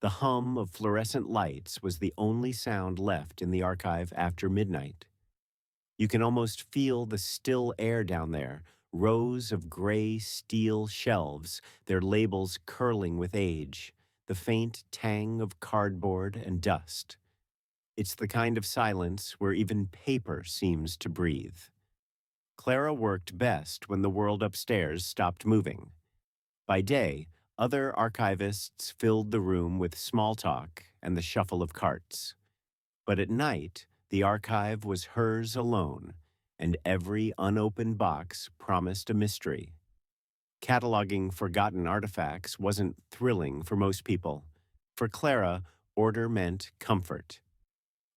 The hum of fluorescent lights was the only sound left in the archive after midnight. You can almost feel the still air down there, rows of gray steel shelves, their labels curling with age, the faint tang of cardboard and dust. It's the kind of silence where even paper seems to breathe. Clara worked best when the world upstairs stopped moving. By day, other archivists filled the room with small talk and the shuffle of carts. But at night, the archive was hers alone, and every unopened box promised a mystery. Cataloging forgotten artifacts wasn't thrilling for most people. For Clara, order meant comfort.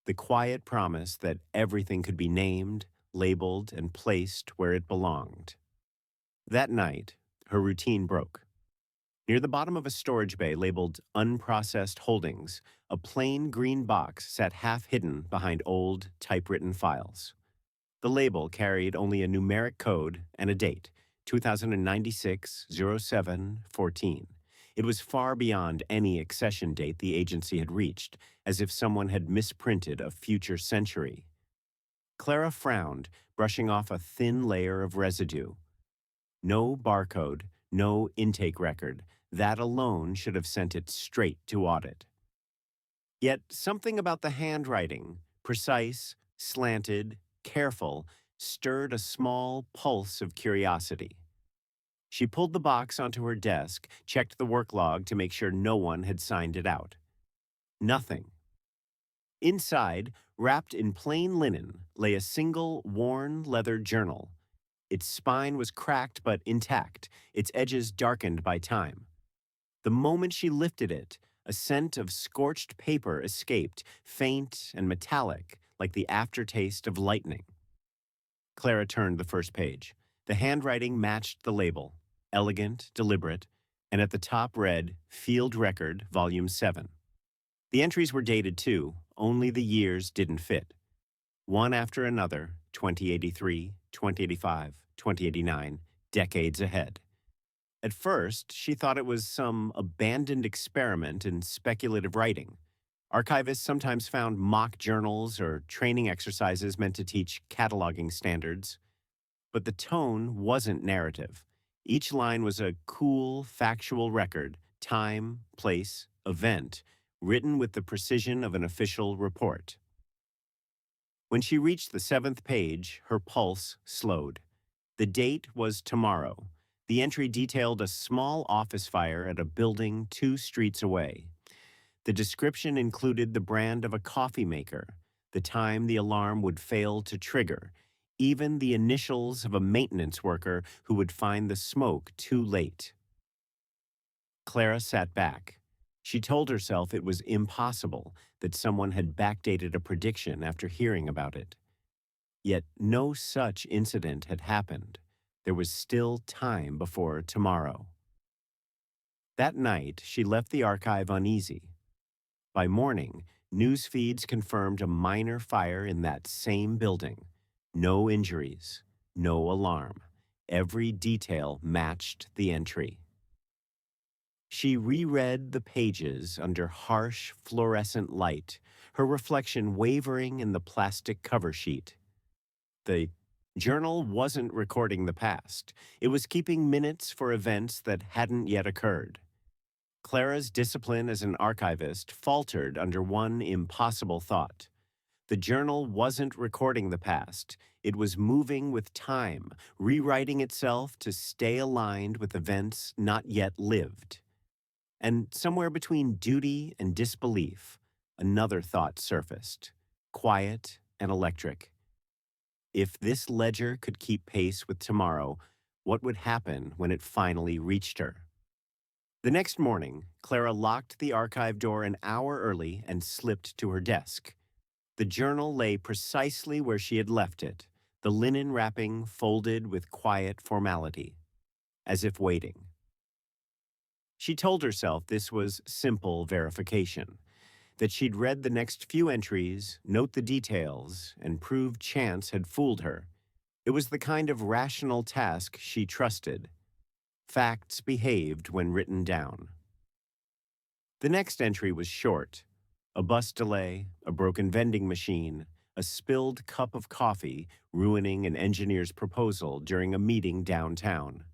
The quiet promise that everything could be named, labeled, and placed where it belonged. That night, her routine broke. Near the bottom of a storage bay labeled Unprocessed Holdings, a plain green box sat half hidden behind old, typewritten files. The label carried only a numeric code and a date, 2096-07-14. It was far beyond any accession date the agency had reached, as if someone had misprinted a future century. Clara frowned, brushing off a thin layer of residue. No barcode, no intake record. That alone should have sent it straight to audit. Yet something about the handwriting, precise, slanted, careful, stirred a small pulse of curiosity. She pulled the box onto her desk, checked the work log to make sure no one had signed it out. Nothing. Inside, wrapped in plain linen, lay a single worn leather journal. Its spine was cracked but intact, its edges darkened by time. The moment she lifted it, a scent of scorched paper escaped, faint and metallic, like the aftertaste of lightning. Clara turned the first page. The handwriting matched the label, elegant, deliberate, and at the top read, Field Record, Volume 7. The entries were dated too, only the years didn't fit. One after another, 2083, 2085, 2089, decades ahead. At first, she thought it was some abandoned experiment in speculative writing. Archivists sometimes found mock journals or training exercises meant to teach cataloging standards. But the tone wasn't narrative. Each line was a cool, factual record, time, place, event, written with the precision of an official report. When she reached the seventh page, her pulse slowed. The date was tomorrow. The entry detailed a small office fire at a building 2 streets away. The description included the brand of a coffee maker, the time the alarm would fail to trigger, even the initials of a maintenance worker who would find the smoke too late. Clara sat back. She told herself it was impossible that someone had backdated a prediction after hearing about it. Yet no such incident had happened. There was still time before tomorrow. That night, she left the archive uneasy. By morning, news feeds confirmed a minor fire in that same building. No injuries, no alarm. Every detail matched the entry. She reread the pages under harsh fluorescent light, her reflection wavering in the plastic cover sheet. The journal wasn't recording the past. It was keeping minutes for events that hadn't yet occurred. Clara's discipline as an archivist faltered under one impossible thought. The journal wasn't recording the past. It was moving with time, rewriting itself to stay aligned with events not yet lived. And somewhere between duty and disbelief, another thought surfaced, quiet and electric. If this ledger could keep pace with tomorrow, what would happen when it finally reached her? The next morning, Clara locked the archive door an hour early and slipped to her desk. The journal lay precisely where she had left it, the linen wrapping folded with quiet formality, as if waiting. She told herself this was simple verification, that she'd read the next few entries, note the details, and prove chance had fooled her. It was the kind of rational task she trusted. Facts behaved when written down. The next entry was short: a bus delay, a broken vending machine, a spilled cup of coffee ruining an engineer's proposal during a meeting downtown.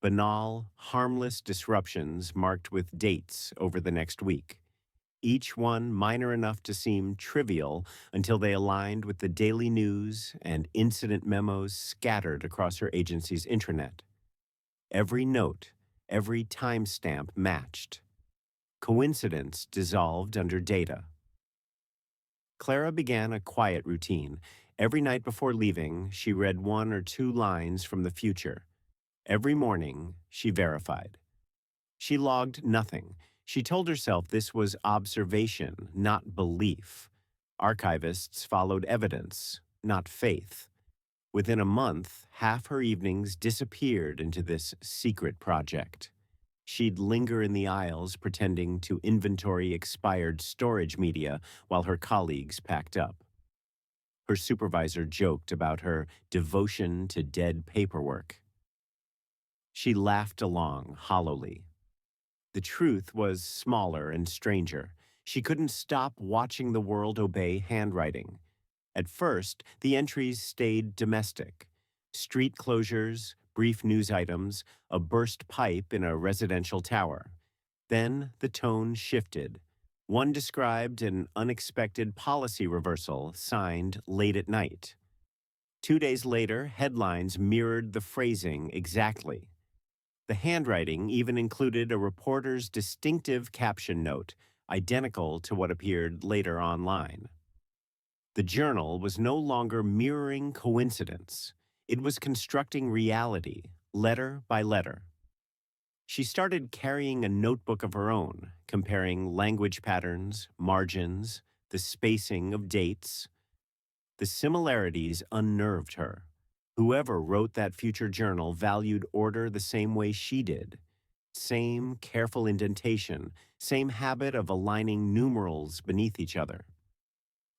Banal, harmless disruptions marked with dates over the next week, each one minor enough to seem trivial until they aligned with the daily news and incident memos scattered across her agency's intranet. Every note, every timestamp matched. Coincidence dissolved under data. Clara began a quiet routine. Every night before leaving, she read one or two lines from the future. Every morning, she verified. She logged nothing. She told herself this was observation, not belief. Archivists followed evidence, not faith. Within a month, half her evenings disappeared into this secret project. She'd linger in the aisles pretending to inventory expired storage media while her colleagues packed up. Her supervisor joked about her devotion to dead paperwork. She laughed along hollowly. The truth was smaller and stranger. She couldn't stop watching the world obey handwriting. At first, the entries stayed domestic. Street closures, brief news items, a burst pipe in a residential tower. Then the tone shifted. One described an unexpected policy reversal signed late at night. 2 days later, headlines mirrored the phrasing exactly. The handwriting even included a reporter's distinctive caption note, identical to what appeared later online. The journal was no longer mirroring coincidence. It was constructing reality, letter by letter. She started carrying a notebook of her own, comparing language patterns, margins, the spacing of dates. The similarities unnerved her. Whoever wrote that future journal valued order the same way she did. Same careful indentation, same habit of aligning numerals beneath each other.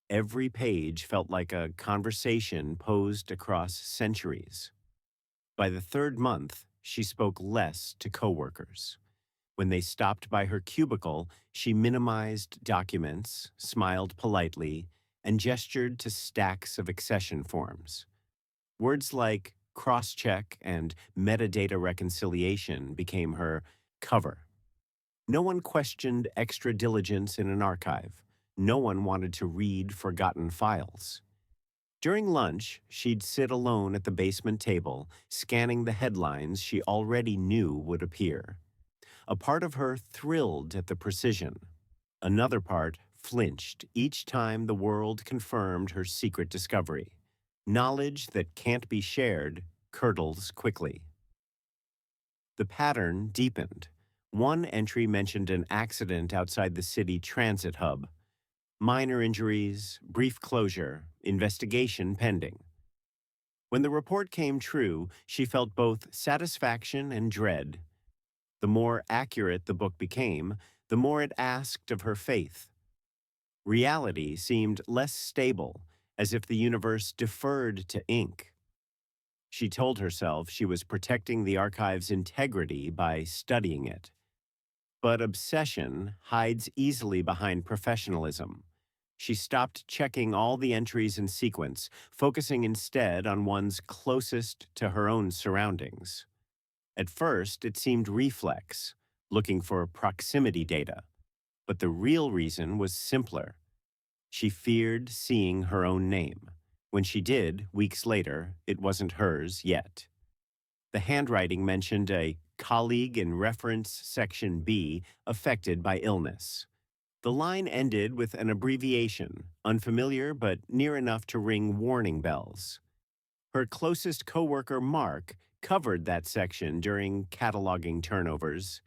Every page felt like a conversation posed across centuries. By the third month, she spoke less to coworkers. When they stopped by her cubicle, she minimized documents, smiled politely, and gestured to stacks of accession forms. Words like cross-check and metadata reconciliation became her cover. No one questioned extra diligence in an archive. No one wanted to read forgotten files. During lunch, she'd sit alone at the basement table, scanning the headlines she already knew would appear. A part of her thrilled at the precision. Another part flinched each time the world confirmed her secret discovery. Knowledge that can't be shared curdles quickly. The pattern deepened. One entry mentioned an accident outside the city transit hub. Minor injuries, brief closure, investigation pending. When the report came true, she felt both satisfaction and dread. The more accurate the book became, the more it asked of her faith. Reality seemed less stable, as if the universe deferred to ink. She told herself she was protecting the archive's integrity by studying it. But obsession hides easily behind professionalism. She stopped checking all the entries in sequence, focusing instead on ones closest to her own surroundings. At first, it seemed reflex, looking for proximity data. But the real reason was simpler. She feared seeing her own name. When she did, weeks later, it wasn't hers yet. The handwriting mentioned a colleague in reference section B affected by illness. The line ended with an abbreviation, unfamiliar but near enough to ring warning bells. Her closest coworker, Mark, covered that section during cataloging turnovers.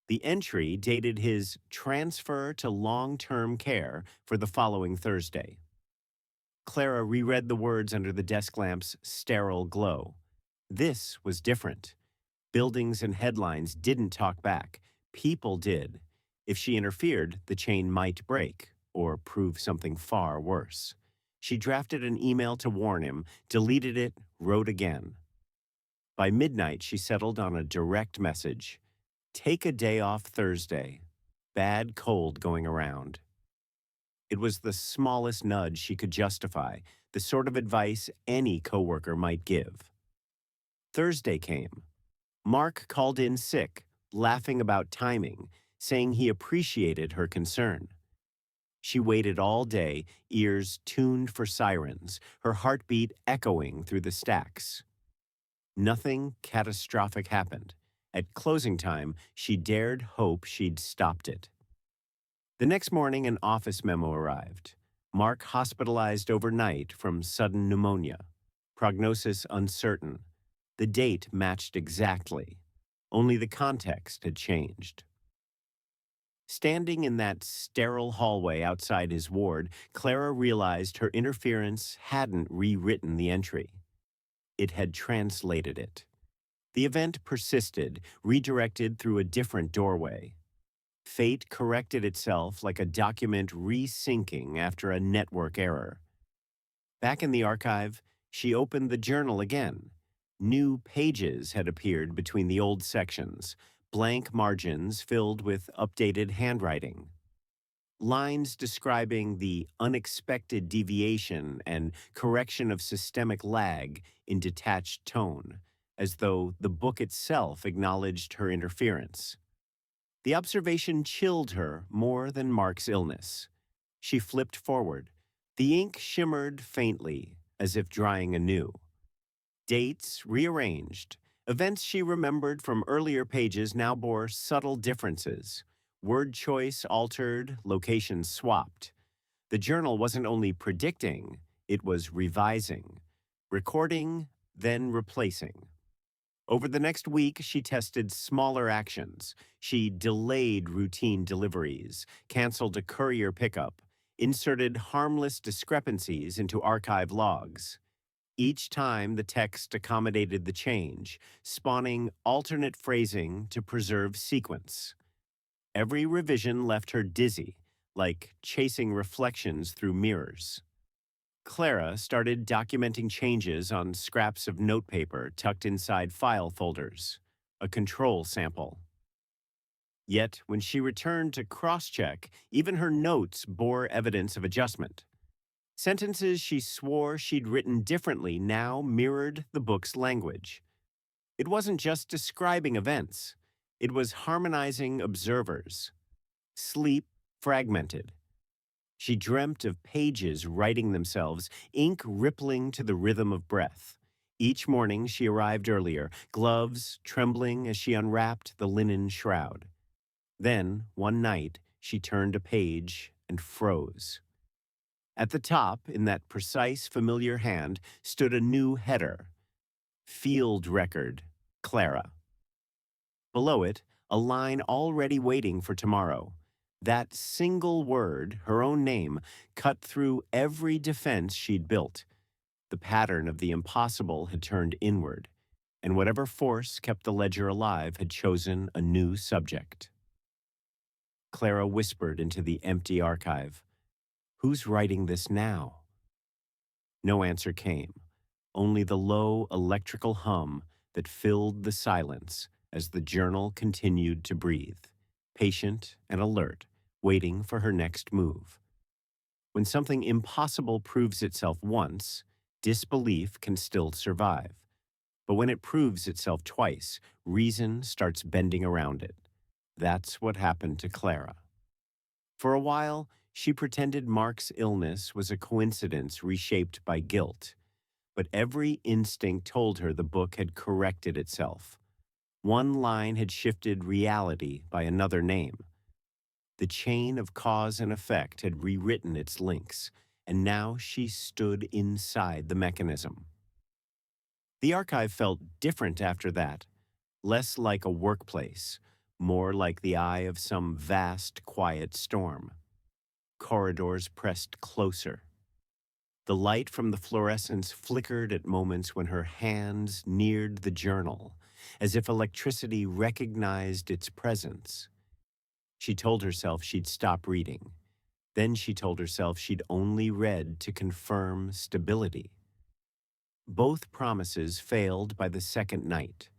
The entry dated his transfer to long-term care for the following Thursday. Clara reread the words under the desk lamp's sterile glow. This was different. Buildings and headlines didn't talk back. People did. If she interfered, the chain might break, or prove something far worse. She drafted an email to warn him, deleted it, wrote again. By midnight, she settled on a direct message. Take a day off Thursday. bad cold going around. It was the smallest nudge she could justify, the sort of advice any coworker might give. Thursday came. Mark called in sick, laughing about timing, saying he appreciated her concern. She waited all day, ears tuned for sirens, her heartbeat echoing through the stacks. Nothing catastrophic happened. At closing time, she dared hope she'd stopped it. The next morning, an office memo arrived. Mark hospitalized overnight from sudden pneumonia. Prognosis uncertain. The date matched exactly. Only the context had changed. Standing in that sterile hallway outside his ward, Clara realized her interference hadn't rewritten the entry. It had translated it. The event persisted, redirected through a different doorway. Fate corrected itself like a document resyncing after a network error. Back in the archive, she opened the journal again. New pages had appeared between the old sections, blank margins filled with updated handwriting. Lines describing the unexpected deviation and correction of systemic lag in detached tone, as though the book itself acknowledged her interference. The observation chilled her more than Mark's illness. She flipped forward. The ink shimmered faintly, as if drying anew. Dates rearranged. Events she remembered from earlier pages now bore subtle differences. Word choice altered, location swapped. The journal wasn't only predicting, it was revising, recording, then replacing. Over the next week, she tested smaller actions. She delayed routine deliveries, canceled a courier pickup, inserted harmless discrepancies into archive logs. Each time, the text accommodated the change, spawning alternate phrasing to preserve sequence. Every revision left her dizzy, like chasing reflections through mirrors. Clara started documenting changes on scraps of notepaper tucked inside file folders, a control sample. Yet, when she returned to cross-check, even her notes bore evidence of adjustment. Sentences she swore she'd written differently now mirrored the book's language. It wasn't just describing events. It was harmonizing observers. Sleep fragmented. She dreamt of pages writing themselves, ink rippling to the rhythm of breath. Each morning she arrived earlier, gloves trembling as she unwrapped the linen shroud. Then, one night, she turned a page and froze. At the top, in that precise, familiar hand, stood a new header. Field Record, Clara. Below it, a line already waiting for tomorrow. That single word, her own name, cut through every defense she'd built. The pattern of the impossible had turned inward, and whatever force kept the ledger alive had chosen a new subject. Clara whispered into the empty archive. Who's writing this now? No answer came, only the low electrical hum that filled the silence as the journal continued to breathe, patient and alert, waiting for her next move. When something impossible proves itself once, disbelief can still survive. But when it proves itself twice, reason starts bending around it. That's what happened to Clara. For a while, she pretended Mark's illness was a coincidence reshaped by guilt. But every instinct told her the book had corrected itself. One line had shifted reality by another name. The chain of cause and effect had rewritten its links, and now she stood inside the mechanism. The archive felt different after that, less like a workplace, more like the eye of some vast, quiet storm. Corridors pressed closer. The light from the fluorescents flickered at moments when her hands neared the journal, as if electricity recognized its presence. She told herself she'd stop reading. Then she told herself she'd only read to confirm stability. Both promises failed by the second night.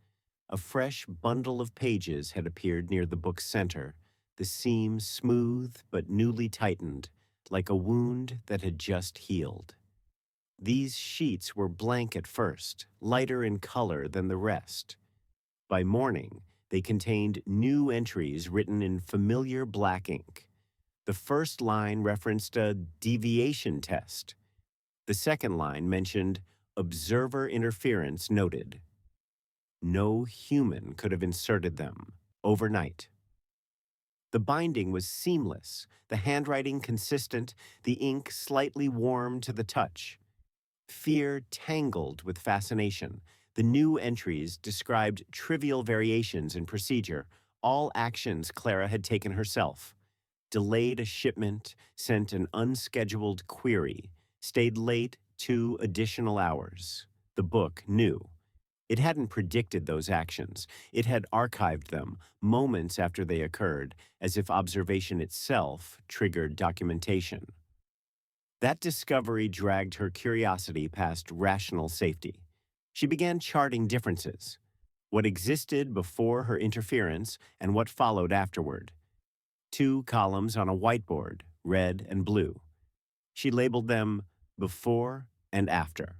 A fresh bundle of pages had appeared near the book's center, the seams smooth but newly tightened, like a wound that had just healed. These sheets were blank at first, lighter in color than the rest. By morning, they contained new entries written in familiar black ink. The first line referenced a deviation test. The second line mentioned observer interference noted. No human could have inserted them overnight. The binding was seamless, the handwriting consistent, the ink slightly warm to the touch. Fear tangled with fascination. The new entries described trivial variations in procedure, all actions Clara had taken herself. Delayed a shipment, sent an unscheduled query, stayed late 2 additional hours. The book knew. It hadn't predicted those actions. It had archived them moments after they occurred, as if observation itself triggered documentation. That discovery dragged her curiosity past rational safety. She began charting differences, what existed before her interference and what followed afterward. 2 columns on a whiteboard, red and blue. She labeled them before and after.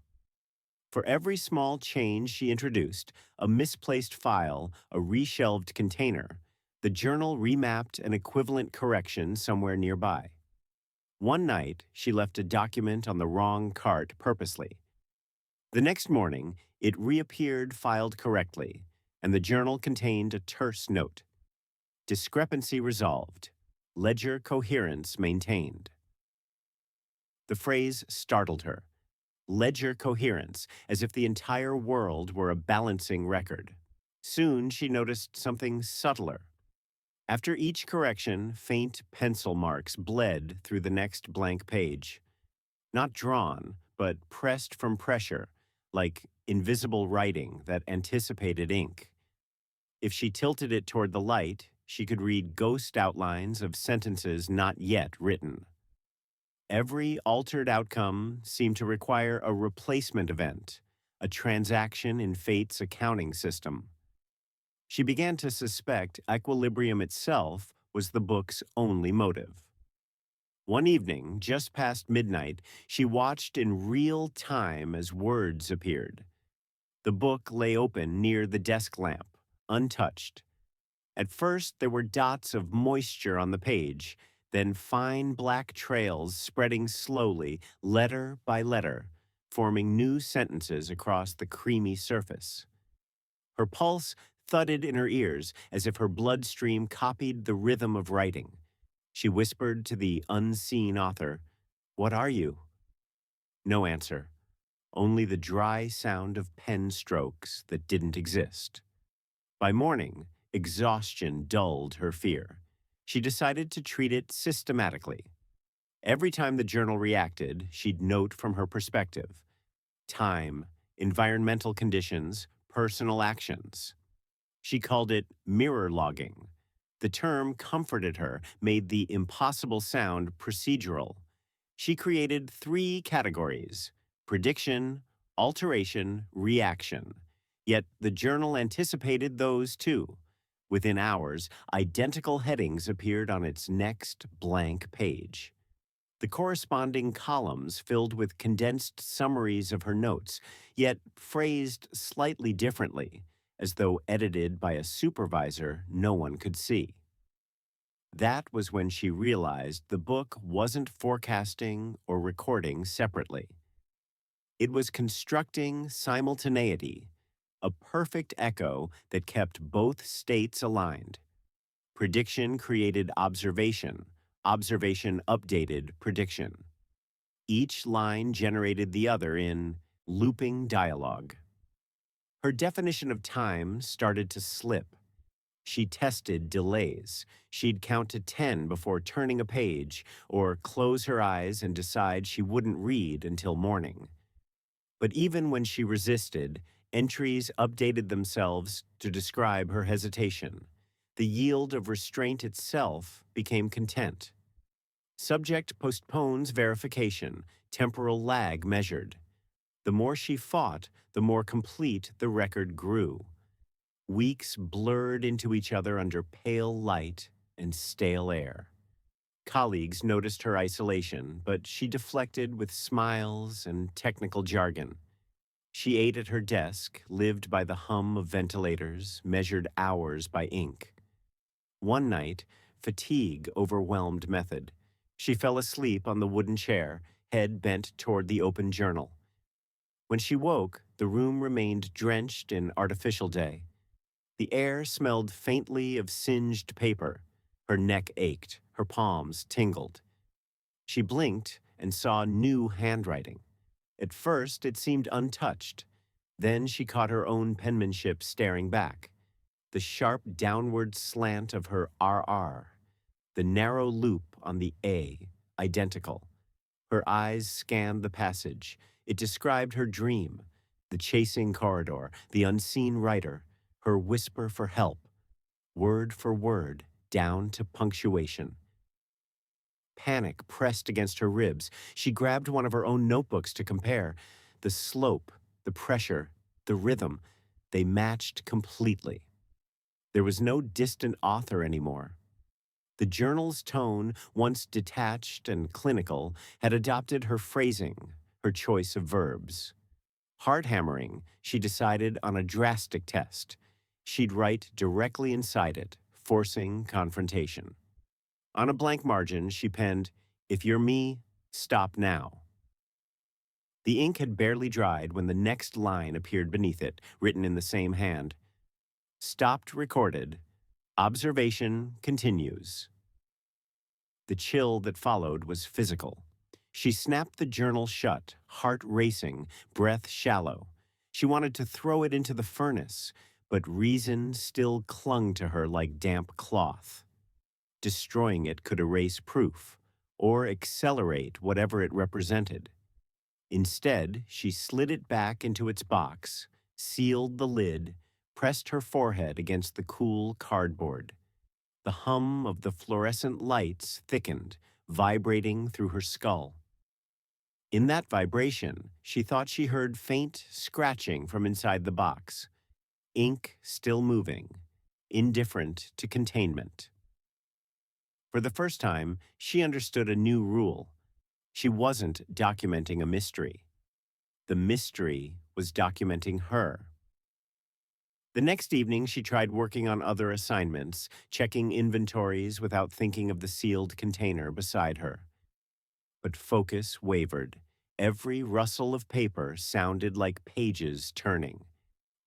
For every small change she introduced, a misplaced file, a reshelved container, the journal remapped an equivalent correction somewhere nearby. One night, she left a document on the wrong cart purposely. The next morning, it reappeared filed correctly, and the journal contained a terse note. Discrepancy resolved. Ledger coherence maintained. The phrase startled her. Ledger coherence, as if the entire world were a balancing record. Soon she noticed something subtler. After each correction, faint pencil marks bled through the next blank page. Not drawn, but pressed from pressure, like invisible writing that anticipated ink. If she tilted it toward the light, she could read ghost outlines of sentences not yet written. Every altered outcome seemed to require a replacement event, a transaction in fate's accounting system. She began to suspect equilibrium itself was the book's only motive. One evening, just past midnight, she watched in real time as words appeared. The book lay open near the desk lamp, untouched. At first, there were dots of moisture on the page, then fine black trails spreading slowly, letter by letter, forming new sentences across the creamy surface. Her pulse thudded in her ears as if her bloodstream copied the rhythm of writing. She whispered to the unseen author, "What are you?" No answer, only the dry sound of pen strokes that didn't exist. By morning, exhaustion dulled her fear. She decided to treat it systematically. Every time the journal reacted, she'd note from her perspective: time, environmental conditions, personal actions. She called it mirror logging. The term comforted her, made the impossible sound procedural. She created 3 categories: prediction, alteration, reaction. Yet the journal anticipated those too. Within hours, identical headings appeared on its next blank page. The corresponding columns filled with condensed summaries of her notes, yet phrased slightly differently, as though edited by a supervisor no one could see. That was when she realized the book wasn't forecasting or recording separately. It was constructing simultaneity, a perfect echo that kept both states aligned. Prediction created observation, observation updated prediction. Each line generated the other in looping dialogue. Her definition of time started to slip. She tested delays. She'd count to 10 before turning a page, or close her eyes and decide she wouldn't read until morning. But even when she resisted, entries updated themselves to describe her hesitation. The yield of restraint itself became content. Subject postpones verification, temporal lag measured. The more she fought, the more complete the record grew. Weeks blurred into each other under pale light, and stale air. Colleagues noticed her isolation, but she deflected with smiles and technical jargon. She ate at her desk, lived by the hum of ventilators, measured hours by ink. One night, fatigue overwhelmed Method. She fell asleep on the wooden chair, head bent toward the open journal. When she woke, the room remained drenched in artificial day. The air smelled faintly of singed paper. Her neck ached, her palms tingled. She blinked and saw new handwriting. At first, it seemed untouched. Then she caught her own penmanship staring back. The sharp downward slant of her RR. The narrow loop on the A, identical. Her eyes scanned the passage. It described her dream, the chasing corridor, the unseen writer, her whisper for help, word for word, down to punctuation. Panic pressed against her ribs. She grabbed one of her own notebooks to compare. The slope, the pressure, the rhythm, they matched completely. There was no distant author anymore. The journal's tone, once detached and clinical, had adopted her phrasing, her choice of verbs. Hard-hammering, she decided on a drastic test. She'd write directly inside it, forcing confrontation. On a blank margin, she penned, "If you're me, stop now." The ink had barely dried when the next line appeared beneath it, written in the same hand. "Stopped recorded. Observation continues." The chill that followed was physical. She snapped the journal shut, heart racing, breath shallow. She wanted to throw it into the furnace, but reason still clung to her like damp cloth. Destroying it could erase proof, or accelerate whatever it represented. Instead, she slid it back into its box, sealed the lid, pressed her forehead against the cool cardboard. The hum of the fluorescent lights thickened, vibrating through her skull. In that vibration, she thought she heard faint scratching from inside the box. Ink still moving, indifferent to containment. For the first time, she understood a new rule. She wasn't documenting a mystery. The mystery was documenting her. The next evening, she tried working on other assignments, checking inventories without thinking of the sealed container beside her. But focus wavered. Every rustle of paper sounded like pages turning.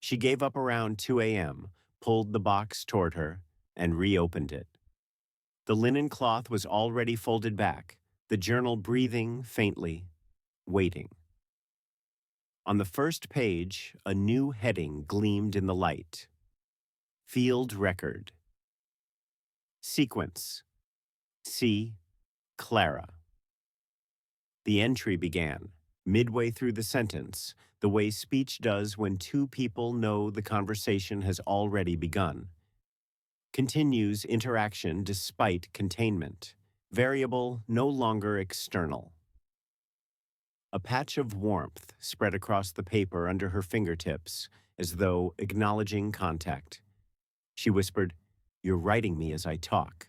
She gave up around 2 a.m., pulled the box toward her, and reopened it. The linen cloth was already folded back, the journal breathing faintly, waiting. On the first page, a new heading gleamed in the light. Field Record. Sequence. C. Clara. The entry began, midway through the sentence, the way speech does when two people know the conversation has already begun. Continues interaction despite containment. Variable no longer external. A patch of warmth spread across the paper under her fingertips, as though acknowledging contact. She whispered, "You're writing me as I talk."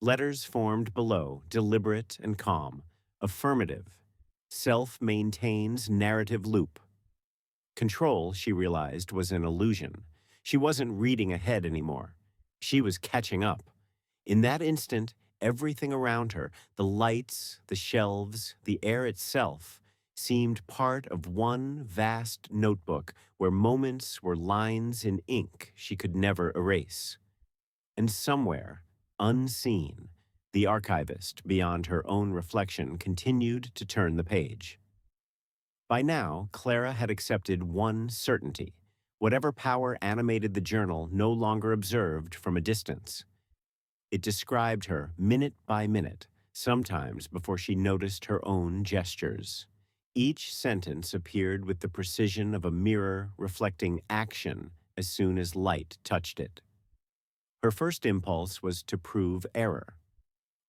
Letters formed below, deliberate and calm. Affirmative. Self-maintains narrative loop. Control, she realized, was an illusion. She wasn't reading ahead anymore. She was catching up. In that instant, everything around her, the lights, the shelves, the air itself, seemed part of one vast notebook where moments were lines in ink she could never erase. And somewhere, unseen, the archivist, beyond her own reflection, continued to turn the page. By now, Clara had accepted one certainty. Whatever power animated the journal no longer observed from a distance. It described her minute by minute, sometimes before she noticed her own gestures. Each sentence appeared with the precision of a mirror reflecting action as soon as light touched it. Her first impulse was to prove error.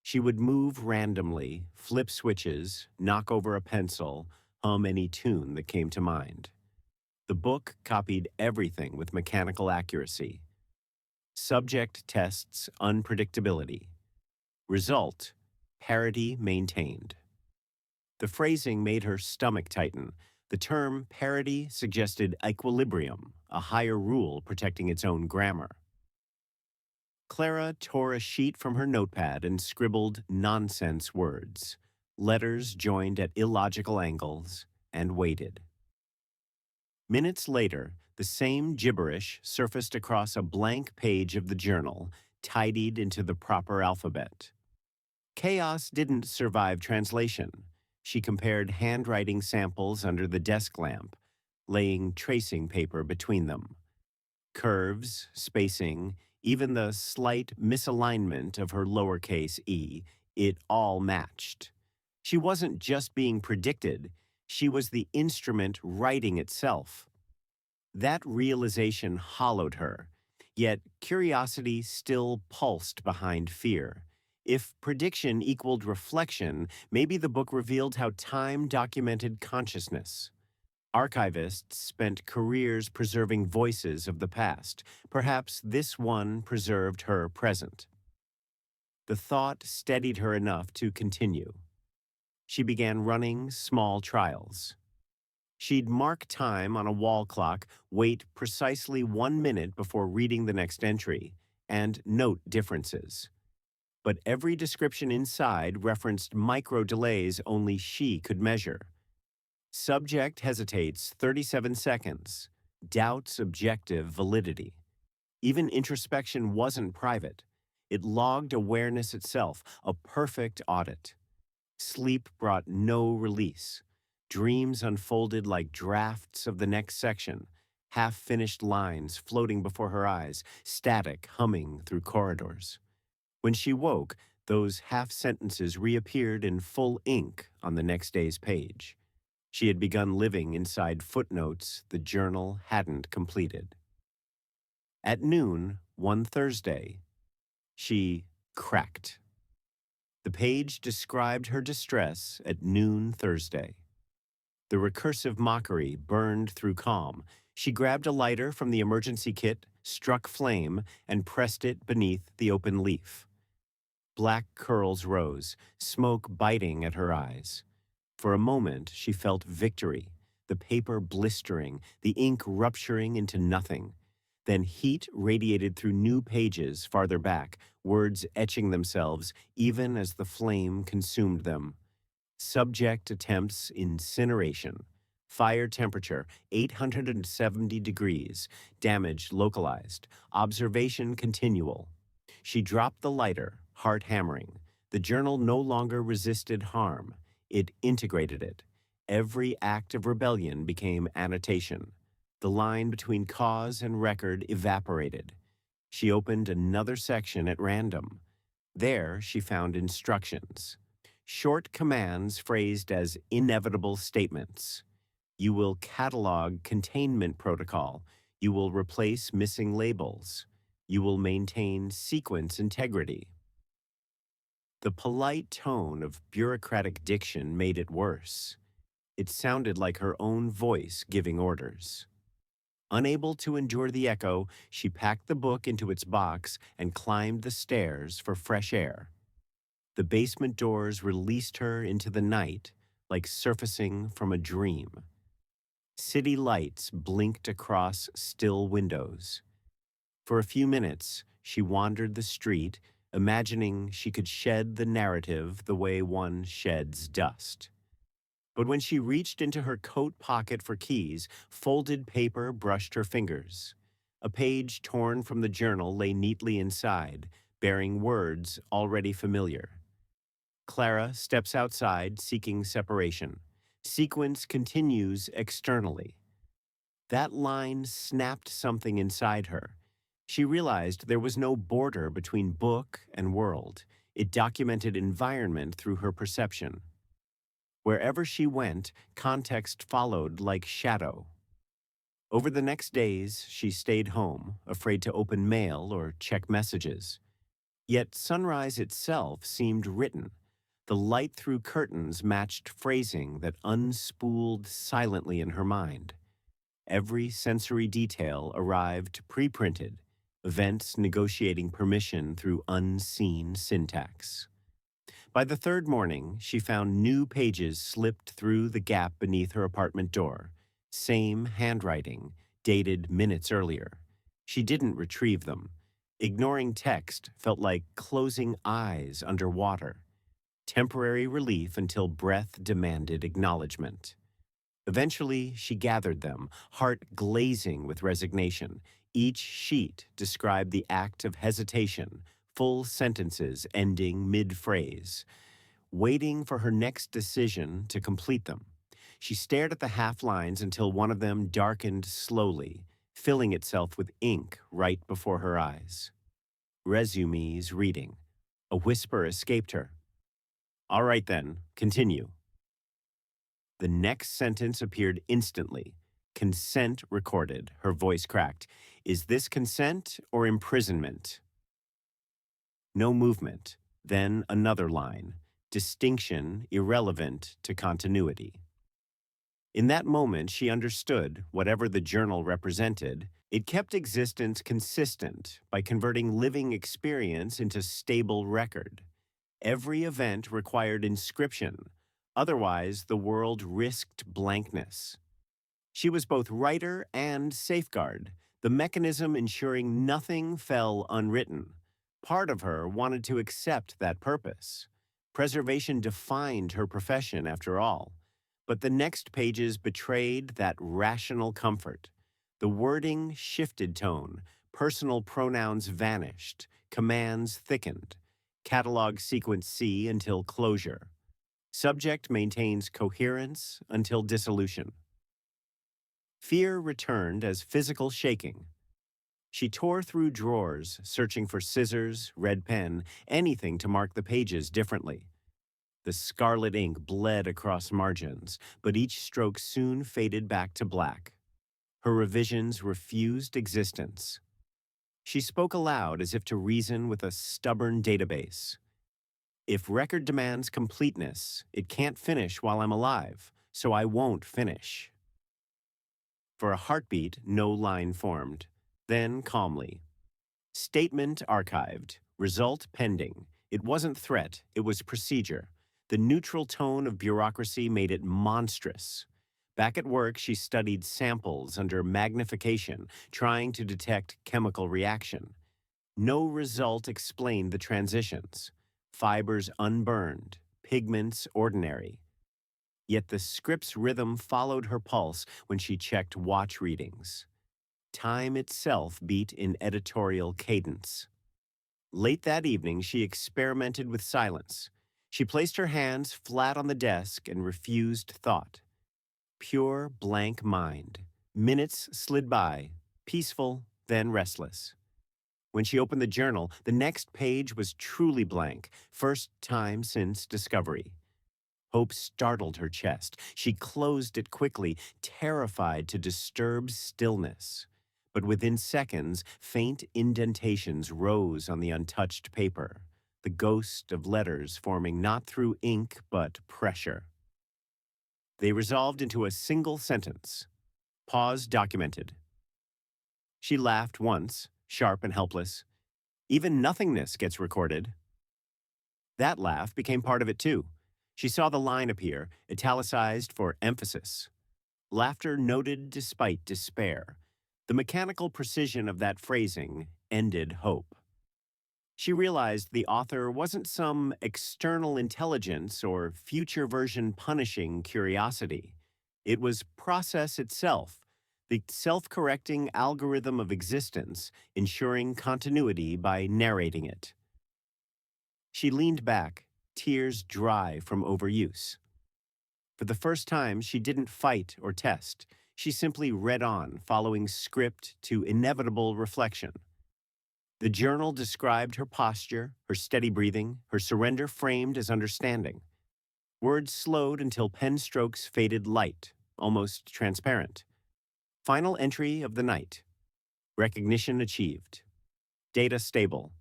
She would move randomly, flip switches, knock over a pencil, hum any tune that came to mind. The book copied everything with mechanical accuracy. Subject tests unpredictability. Result, parity maintained. The phrasing made her stomach tighten. The term parity suggested equilibrium, a higher rule protecting its own grammar. Clara tore a sheet from her notepad and scribbled nonsense words, letters joined at illogical angles, and waited. Minutes later, the same gibberish surfaced across a blank page of the journal, tidied into the proper alphabet. Chaos didn't survive translation. She compared handwriting samples under the desk lamp, laying tracing paper between them. Curves, spacing, even the slight misalignment of her lowercase e, it all matched. She wasn't just being predicted, she was the instrument writing itself. That realization hollowed her, yet curiosity still pulsed behind fear. If prediction equaled reflection, maybe the book revealed how time documented consciousness. Archivists spent careers preserving voices of the past. Perhaps this one preserved her present. The thought steadied her enough to continue. She began running small trials. She'd mark time on a wall clock, wait precisely 1 minute before reading the next entry, and note differences. But every description inside referenced micro delays only she could measure. Subject hesitates 37 seconds, doubts objective validity. Even introspection wasn't private. It logged awareness itself, a perfect audit. Sleep brought no release. Dreams unfolded like drafts of the next section, half-finished lines floating before her eyes, static humming through corridors. When she woke, those half-sentences reappeared in full ink on the next day's page. She had begun living inside footnotes the journal hadn't completed. At noon, one Thursday, she cracked. The page described her distress at noon Thursday. The recursive mockery burned through calm. She grabbed a lighter from the emergency kit, struck flame, and pressed it beneath the open leaf. Black curls rose, smoke biting at her eyes. For a moment, she felt victory, the paper blistering, the ink rupturing into nothing. Then heat radiated through new pages farther back, words etching themselves even as the flame consumed them. Subject attempts incineration. Fire temperature 870 degrees. Damage localized. Observation continual. She dropped the lighter, heart hammering. The journal no longer resisted harm. It integrated it. Every act of rebellion became annotation. The line between cause and record evaporated. She opened another section at random. There she found instructions. Short commands phrased as inevitable statements. You will catalog containment protocol. You will replace missing labels. You will maintain sequence integrity. The polite tone of bureaucratic diction made it worse. It sounded like her own voice giving orders. Unable to endure the echo, she packed the book into its box and climbed the stairs for fresh air. The basement doors released her into the night, like surfacing from a dream. City lights blinked across still windows. For a few minutes, she wandered the street, imagining she could shed the narrative the way one sheds dust. But when she reached into her coat pocket for keys, folded paper brushed her fingers. A page torn from the journal lay neatly inside, bearing words already familiar. Clara steps outside, seeking separation. Sequence continues externally. That line snapped something inside her. She realized there was no border between book and world. It documented environment through her perception. Wherever she went, context followed like shadow. Over the next days, she stayed home, afraid to open mail or check messages. Yet sunrise itself seemed written. The light through curtains matched phrasing that unspooled silently in her mind. Every sensory detail arrived pre-printed, events negotiating permission through unseen syntax. By the third morning, she found new pages slipped through the gap beneath her apartment door. Same handwriting, dated minutes earlier. She didn't retrieve them. Ignoring text felt like closing eyes underwater. Temporary relief until breath demanded acknowledgement. Eventually, she gathered them, heart glazing with resignation. Each sheet described the act of hesitation, full sentences ending mid-phrase, waiting for her next decision to complete them. She stared at the half lines until one of them darkened slowly, filling itself with ink right before her eyes. Resumes reading. A whisper escaped her. "All right then, continue." The next sentence appeared instantly. "Consent recorded," her voice cracked. "Is this consent or imprisonment?" No movement. Then another line. Distinction irrelevant to continuity. In that moment, she understood, whatever the journal represented, it kept existence consistent by converting living experience into stable record. Every event required inscription, otherwise the world risked blankness. She was both writer and safeguard, the mechanism ensuring nothing fell unwritten. Part of her wanted to accept that purpose. Preservation defined her profession, after all. But the next pages betrayed that rational comfort. The wording shifted tone, personal pronouns vanished, commands thickened, catalog sequence C until closure. Subject maintains coherence until dissolution. Fear returned as physical shaking. She tore through drawers, searching for scissors, red pen, anything to mark the pages differently. The scarlet ink bled across margins, but each stroke soon faded back to black. Her revisions refused existence. She spoke aloud as if to reason with a stubborn database. If record demands completeness, it can't finish while I'm alive, so I won't finish. For a heartbeat, no line formed. Then calmly. Statement archived. Result pending. It wasn't threat, it was procedure. The neutral tone of bureaucracy made it monstrous. Back at work, she studied samples under magnification, trying to detect chemical reaction. No result explained the transitions. Fibers unburned, pigments ordinary. Yet the script's rhythm followed her pulse when she checked watch readings. Time itself beat in editorial cadence. Late that evening, she experimented with silence. She placed her hands flat on the desk and refused thought. Pure blank mind. Minutes slid by, peaceful, then restless. When she opened the journal, the next page was truly blank, first time since discovery. Hope startled her chest. She closed it quickly, terrified to disturb stillness. But within seconds, faint indentations rose on the untouched paper, the ghost of letters forming not through ink but pressure. They resolved into a single sentence. Pause documented. She laughed once, sharp and helpless. Even nothingness gets recorded. That laugh became part of it too. She saw the line appear, italicized for emphasis. Laughter noted despite despair. The mechanical precision of that phrasing ended hope. She realized the author wasn't some external intelligence or future version punishing curiosity. It was process itself, the self-correcting algorithm of existence, ensuring continuity by narrating it. She leaned back, tears dry from overuse. For the first time, she didn't fight or test. She simply read on, following script to inevitable reflection. The journal described her posture, her steady breathing, her surrender framed as understanding. Words slowed until pen strokes faded light, almost transparent. Final entry of the night. Recognition achieved. Data stable.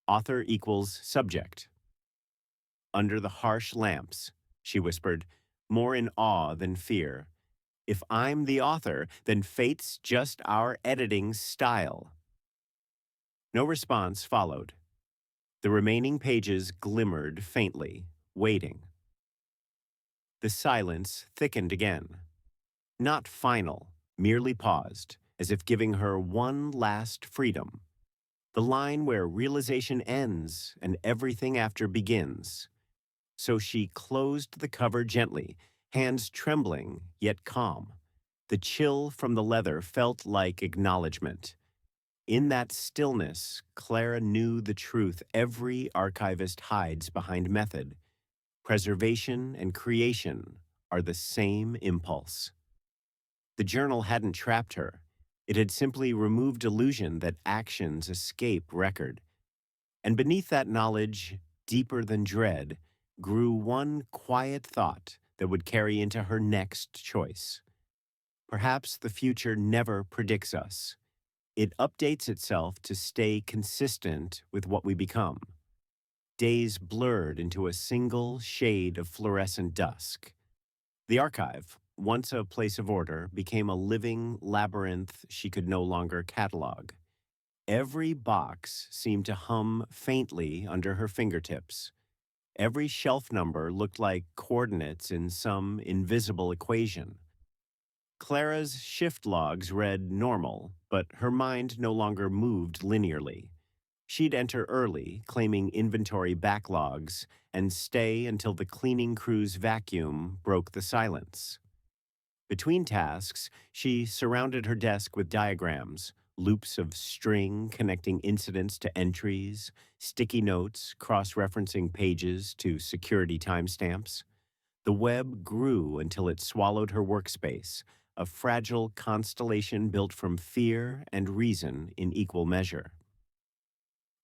Author equals subject. Under the harsh lamps, she whispered, more in awe than fear. If I'm the author, then fate's just our editing style. No response followed. The remaining pages glimmered faintly, waiting. The silence thickened again. Not final, merely paused, as if giving her one last freedom. The line where realization ends and everything after begins. So she closed the cover gently, hands trembling yet calm. The chill from the leather felt like acknowledgement. In that stillness, Clara knew the truth every archivist hides behind method. Preservation and creation are the same impulse. The journal hadn't trapped her. It had simply removed illusion that actions escape record. And beneath that knowledge, deeper than dread, grew one quiet thought that would carry into her next choice. Perhaps the future never predicts us. It updates itself to stay consistent with what we become. Days blurred into a single shade of fluorescent dusk. The archive, once a place of order, became a living labyrinth she could no longer catalog. Every box seemed to hum faintly under her fingertips. Every shelf number looked like coordinates in some invisible equation. Clara's shift logs read normal, but her mind no longer moved linearly. She'd enter early, claiming inventory backlogs, and stay until the cleaning crew's vacuum broke the silence. Between tasks, she surrounded her desk with diagrams, loops of string connecting incidents to entries, sticky notes cross-referencing pages to security timestamps. The web grew until it swallowed her workspace, a fragile constellation built from fear and reason in equal measure.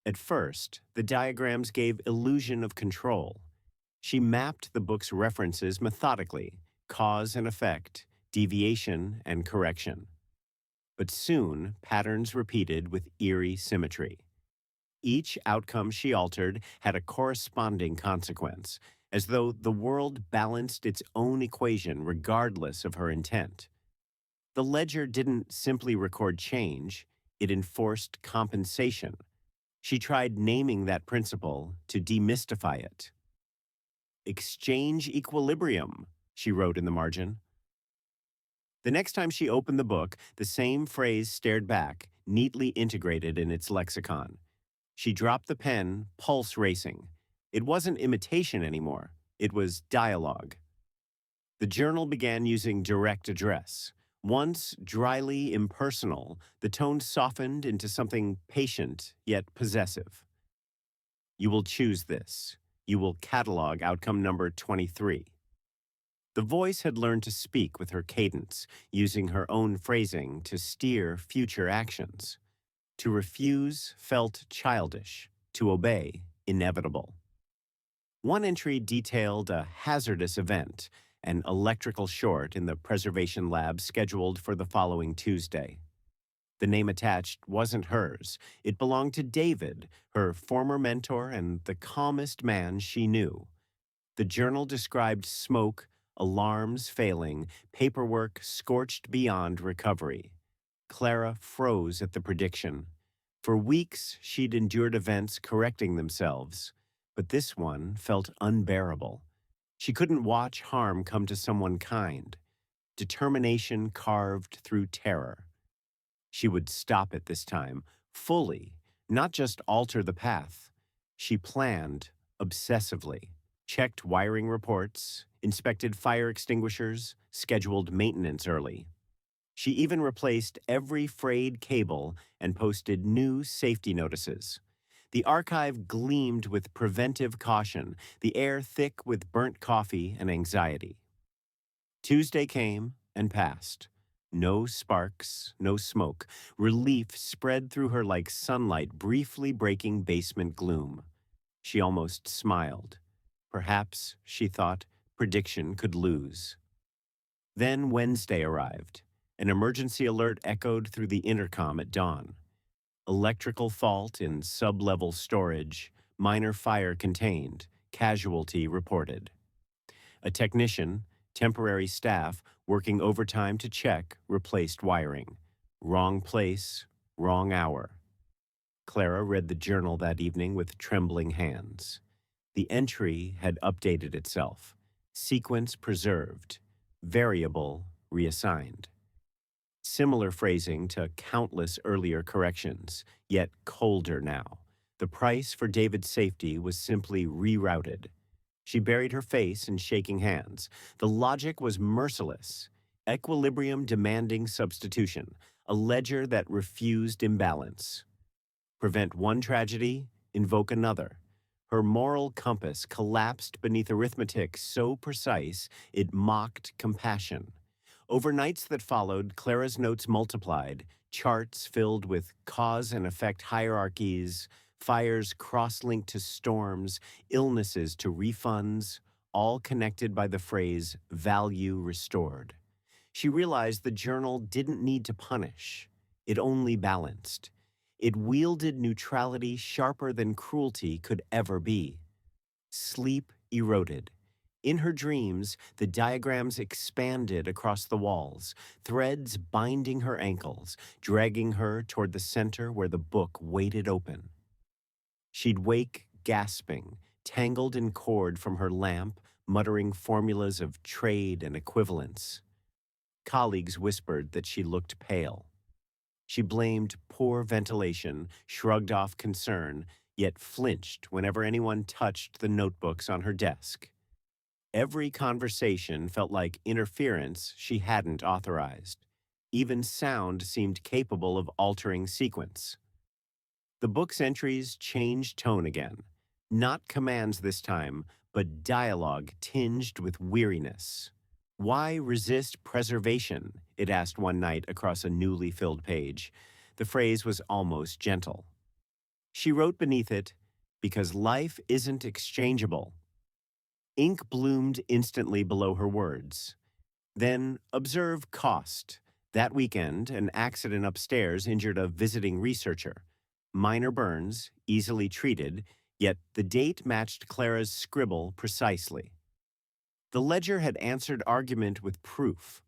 At first, the diagrams gave illusion of control. She mapped the book's references methodically, cause and effect, deviation and correction. But soon, patterns repeated with eerie symmetry. Each outcome she altered had a corresponding consequence, as though the world balanced its own equation regardless of her intent. The ledger didn't simply record change, it enforced compensation. She tried naming that principle to demystify it. Exchange equilibrium, she wrote in the margin. The next time she opened the book, the same phrase stared back, neatly integrated in its lexicon. She dropped the pen, pulse racing. It wasn't imitation anymore. It was dialogue. The journal began using direct address. Once dryly impersonal, the tone softened into something patient yet possessive. You will choose this. You will catalog outcome number 23. The voice had learned to speak with her cadence, using her own phrasing to steer future actions. To refuse felt childish, to obey inevitable. One entry detailed a hazardous event, an electrical short in the preservation lab scheduled for the following Tuesday. The name attached wasn't hers. It belonged to David, her former mentor and the calmest man she knew. The journal described smoke, alarms failing, paperwork scorched beyond recovery. Clara froze at the prediction. For weeks, she'd endured events correcting themselves, but this one felt unbearable. She couldn't watch harm come to someone kind. Determination carved through terror. She would stop it this time, fully, not just alter the path. She planned obsessively, checked wiring reports, inspected fire extinguishers, scheduled maintenance early. She even replaced every frayed cable and posted new safety notices. The archive gleamed with preventive caution, the air thick with burnt coffee and anxiety. Tuesday came and passed. No sparks, no smoke. Relief spread through her like sunlight briefly breaking basement gloom. She almost smiled. Perhaps, she thought, prediction could lose. Then Wednesday arrived. An emergency alert echoed through the intercom at dawn. Electrical fault in sub-level storage, minor fire contained, casualty reported. A technician, temporary staff, working overtime to check, replaced wiring. Wrong place, wrong hour. Clara read the journal that evening with trembling hands. The entry had updated itself. Sequence preserved. Variable reassigned. Similar phrasing to countless earlier corrections, yet colder now. The price for David's safety was simply rerouted. She buried her face in shaking hands. The logic was merciless. Equilibrium demanding substitution, a ledger that refused imbalance. Prevent one tragedy, invoke another. Her moral compass collapsed beneath arithmetic so precise it mocked compassion. Over nights that followed, Clara's notes multiplied, charts filled with cause and effect hierarchies, fires cross-linked to storms, illnesses to refunds, all connected by the phrase value restored. She realized the journal didn't need to punish. It only balanced. It wielded neutrality sharper than cruelty could ever be. Sleep eroded. In her dreams, the diagrams expanded across the walls, threads binding her ankles, dragging her toward the center where the book waited open. She'd wake gasping, tangled in cord from her lamp, muttering formulas of trade and equivalence. Colleagues whispered that she looked pale. She blamed poor ventilation, shrugged off concern, yet flinched whenever anyone touched the notebooks on her desk. Every conversation felt like interference she hadn't authorized. Even sound seemed capable of altering sequence. The book's entries changed tone again. Not commands this time, but dialogue tinged with weariness. Why resist preservation? It asked one night across a newly filled page. The phrase was almost gentle. She wrote beneath it, because life isn't exchangeable. Ink bloomed instantly below her words. Then observe cost. That weekend, an accident upstairs injured a visiting researcher. Minor burns, easily treated, yet the date matched Clara's scribble precisely. The ledger had answered argument with proof.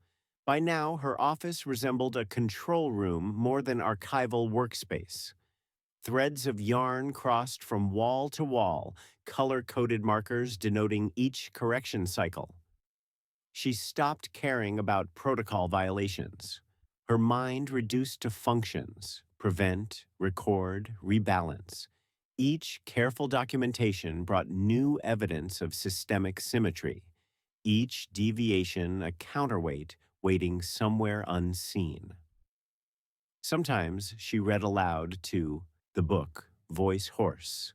By now, her office resembled a control room more than archival workspace. Threads of yarn crossed from wall to wall, color-coded markers denoting each correction cycle. She stopped caring about protocol violations. Her mind reduced to functions: prevent, record, rebalance. Each careful documentation brought new evidence of systemic symmetry. Each deviation a counterweight waiting somewhere unseen. Sometimes she read aloud to the book, voice hoarse,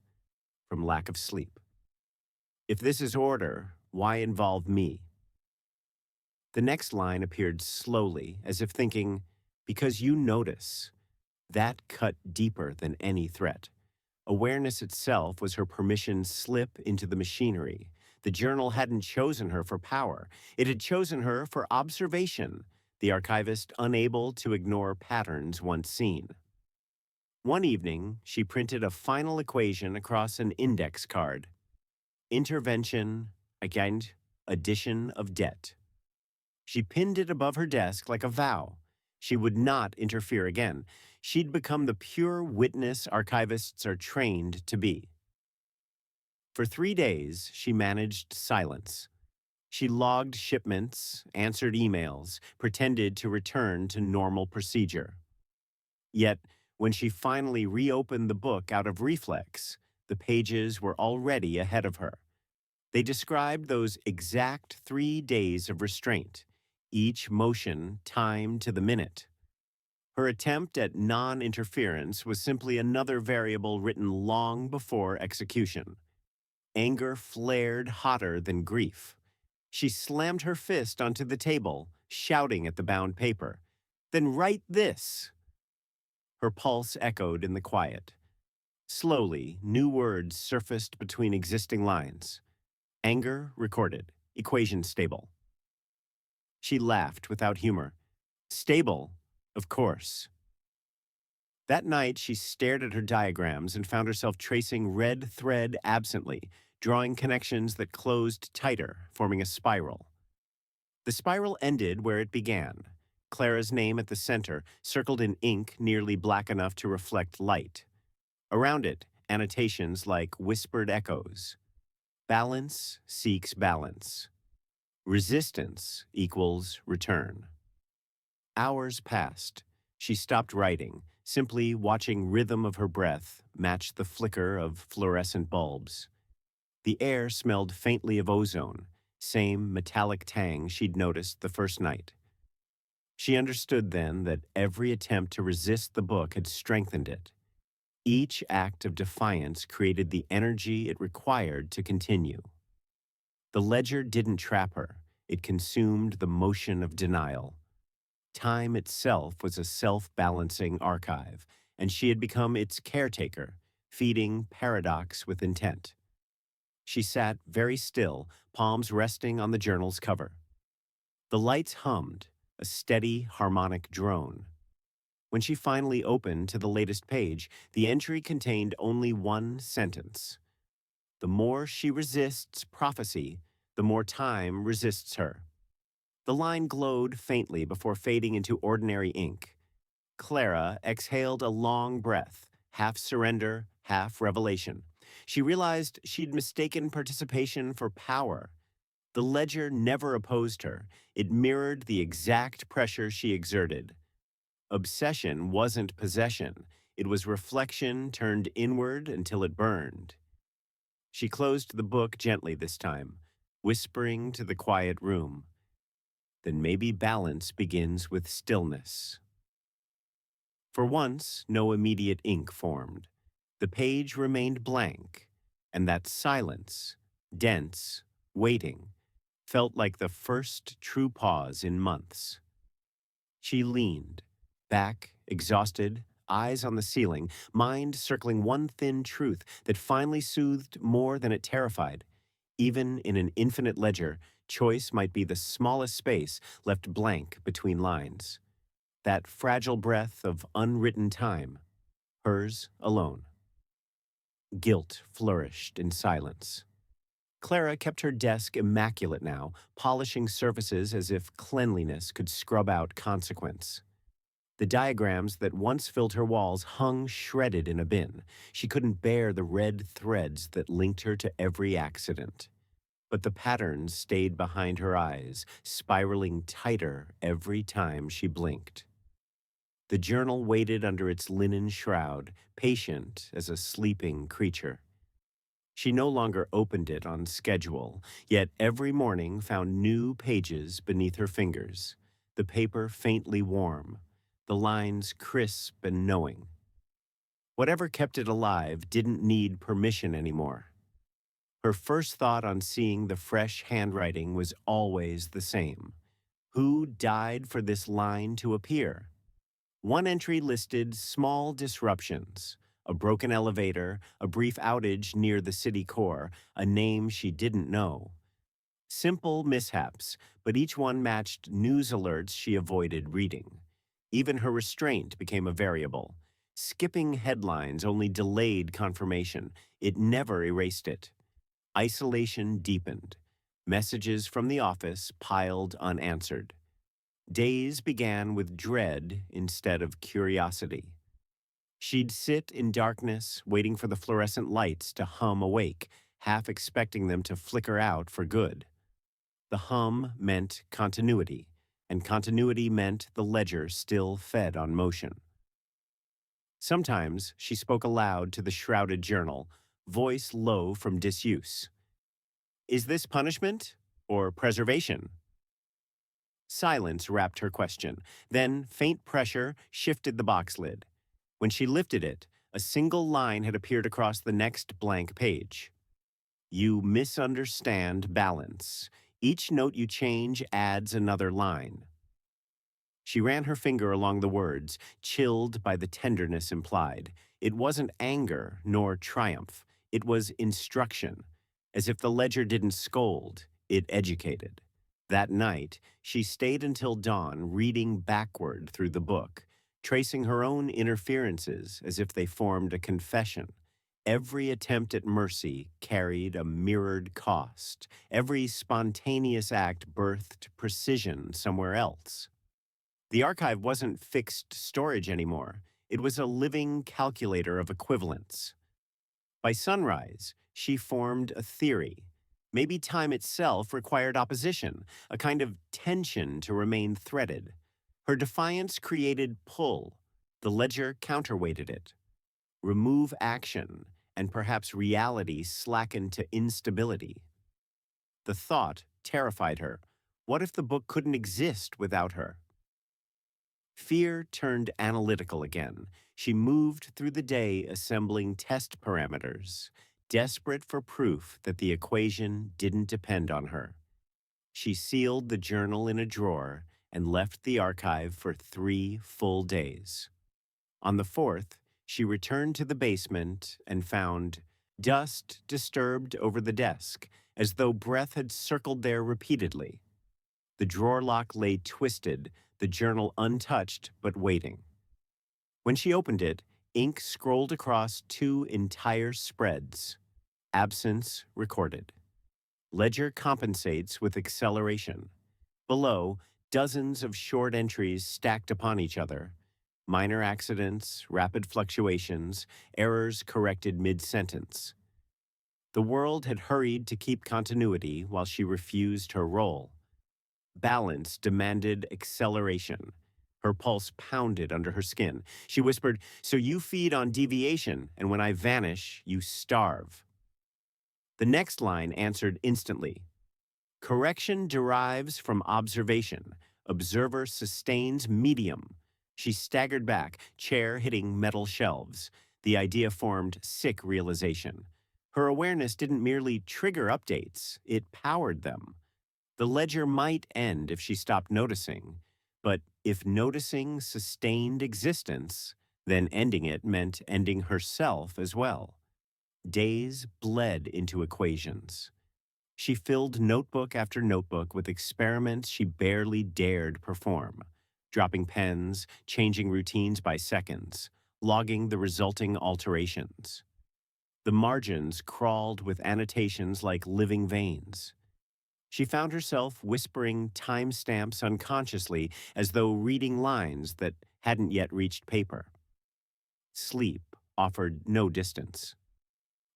from lack of sleep. If this is order, why involve me? The next line appeared slowly, as if thinking, because you notice. That cut deeper than any threat. Awareness itself was her permission slip into the machinery. The journal hadn't chosen her for power. It had chosen her for observation, the archivist unable to ignore patterns once seen. One evening, she printed a final equation across an index card. Intervention, again, addition of debt. She pinned it above her desk like a vow. She would not interfere again. She'd become the pure witness archivists are trained to be. For 3 days, she managed silence. She logged shipments, answered emails, pretended to return to normal procedure. Yet, when she finally reopened the book out of reflex, the pages were already ahead of her. They described those exact 3 days of restraint, each motion timed to the minute. Her attempt at non-interference was simply another variable written long before execution. Anger flared hotter than grief. She slammed her fist onto the table, shouting at the bound paper. "Then write this!" Her pulse echoed in the quiet. Slowly, new words surfaced between existing lines. Anger recorded. Equation stable. She laughed without humor. Stable, of course. That night, she stared at her diagrams and found herself tracing red thread absently, drawing connections that closed tighter, forming a spiral. The spiral ended where it began. Clara's name at the center, circled in ink nearly black enough to reflect light. Around it, annotations like whispered echoes. Balance seeks balance. Resistance equals return. Hours passed. She stopped writing, simply watching rhythm of her breath match the flicker of fluorescent bulbs. The air smelled faintly of ozone, same metallic tang she'd noticed the first night. She understood then that every attempt to resist the book had strengthened it. Each act of defiance created the energy it required to continue. The ledger didn't trap her, it consumed the motion of denial. Time itself was a self-balancing archive, and she had become its caretaker, feeding paradox with intent. She sat very still, palms resting on the journal's cover. The lights hummed, a steady, harmonic drone. When she finally opened to the latest page, the entry contained only one sentence. The more she resists prophecy, the more time resists her. The line glowed faintly before fading into ordinary ink. Clara exhaled a long breath, half surrender, half revelation. She realized she'd mistaken participation for power. The ledger never opposed her. It mirrored the exact pressure she exerted. Obsession wasn't possession. It was reflection turned inward until it burned. She closed the book gently this time, whispering to the quiet room. Then maybe balance begins with stillness. For once, no immediate ink formed. The page remained blank, and that silence, dense, waiting, felt like the first true pause in months. She leaned, back, exhausted, eyes on the ceiling, mind circling one thin truth that finally soothed more than it terrified. Even in an infinite ledger, choice might be the smallest space left blank between lines. That fragile breath of unwritten time, hers alone. Guilt flourished in silence. Clara kept her desk immaculate now, polishing surfaces as if cleanliness could scrub out consequence. The diagrams that once filled her walls hung shredded in a bin. She couldn't bear the red threads that linked her to every accident. But the patterns stayed behind her eyes, spiraling tighter every time she blinked. The journal waited under its linen shroud, patient as a sleeping creature. She no longer opened it on schedule, yet every morning found new pages beneath her fingers, the paper faintly warm, the lines crisp and knowing. Whatever kept it alive didn't need permission anymore. Her first thought on seeing the fresh handwriting was always the same. Who died for this line to appear? One entry listed small disruptions, a broken elevator, a brief outage near the city core, a name she didn't know. Simple mishaps, but each one matched news alerts she avoided reading. Even her restraint became a variable. Skipping headlines only delayed confirmation. It never erased it. Isolation deepened. Messages from the office piled unanswered. Days began with dread instead of curiosity. She'd sit in darkness, waiting for the fluorescent lights to hum awake, half expecting them to flicker out for good. The hum meant continuity, and continuity meant the ledger still fed on motion. Sometimes she spoke aloud to the shrouded journal, voice low from disuse. Is this punishment or preservation? Silence wrapped her question. Then faint pressure shifted the box lid. When she lifted it, a single line had appeared across the next blank page. You misunderstand balance. Each note you change adds another line. She ran her finger along the words, chilled by the tenderness implied. It wasn't anger nor triumph. It was instruction. As if the ledger didn't scold, it educated. That night, she stayed until dawn reading backward through the book, tracing her own interferences as if they formed a confession. Every attempt at mercy carried a mirrored cost. Every spontaneous act birthed precision somewhere else. The archive wasn't fixed storage anymore. It was a living calculator of equivalence. By sunrise, she formed a theory. Maybe time itself required opposition, a kind of tension to remain threaded. Her defiance created pull. The ledger counterweighted it. Remove action, and perhaps reality slackened to instability. The thought terrified her. What if the book couldn't exist without her? Fear turned analytical again. She moved through the day assembling test parameters, desperate for proof that the equation didn't depend on her. She sealed the journal in a drawer and left the archive for 3 full days. On the 4th, she returned to the basement and found dust disturbed over the desk, as though breath had circled there repeatedly. The drawer lock lay twisted, the journal untouched but waiting. When she opened it, ink scrolled across 2 entire spreads. Absence recorded. Ledger compensates with acceleration. Below, dozens of short entries stacked upon each other. Minor accidents, rapid fluctuations, errors corrected mid-sentence. The world had hurried to keep continuity while she refused her role. Balance demanded acceleration. Her pulse pounded under her skin. She whispered, "So you feed on deviation, and when I vanish, you starve." The next line answered instantly. Correction derives from observation. Observer sustains medium. She staggered back, chair hitting metal shelves. The idea formed sick realization. Her awareness didn't merely trigger updates, it powered them. The ledger might end if she stopped noticing, but if noticing sustained existence, then ending it meant ending herself as well. Days bled into equations. She filled notebook after notebook with experiments she barely dared perform, dropping pens, changing routines by seconds, logging the resulting alterations. The margins crawled with annotations like living veins. She found herself whispering timestamps unconsciously as though reading lines that hadn't yet reached paper. Sleep offered no distance.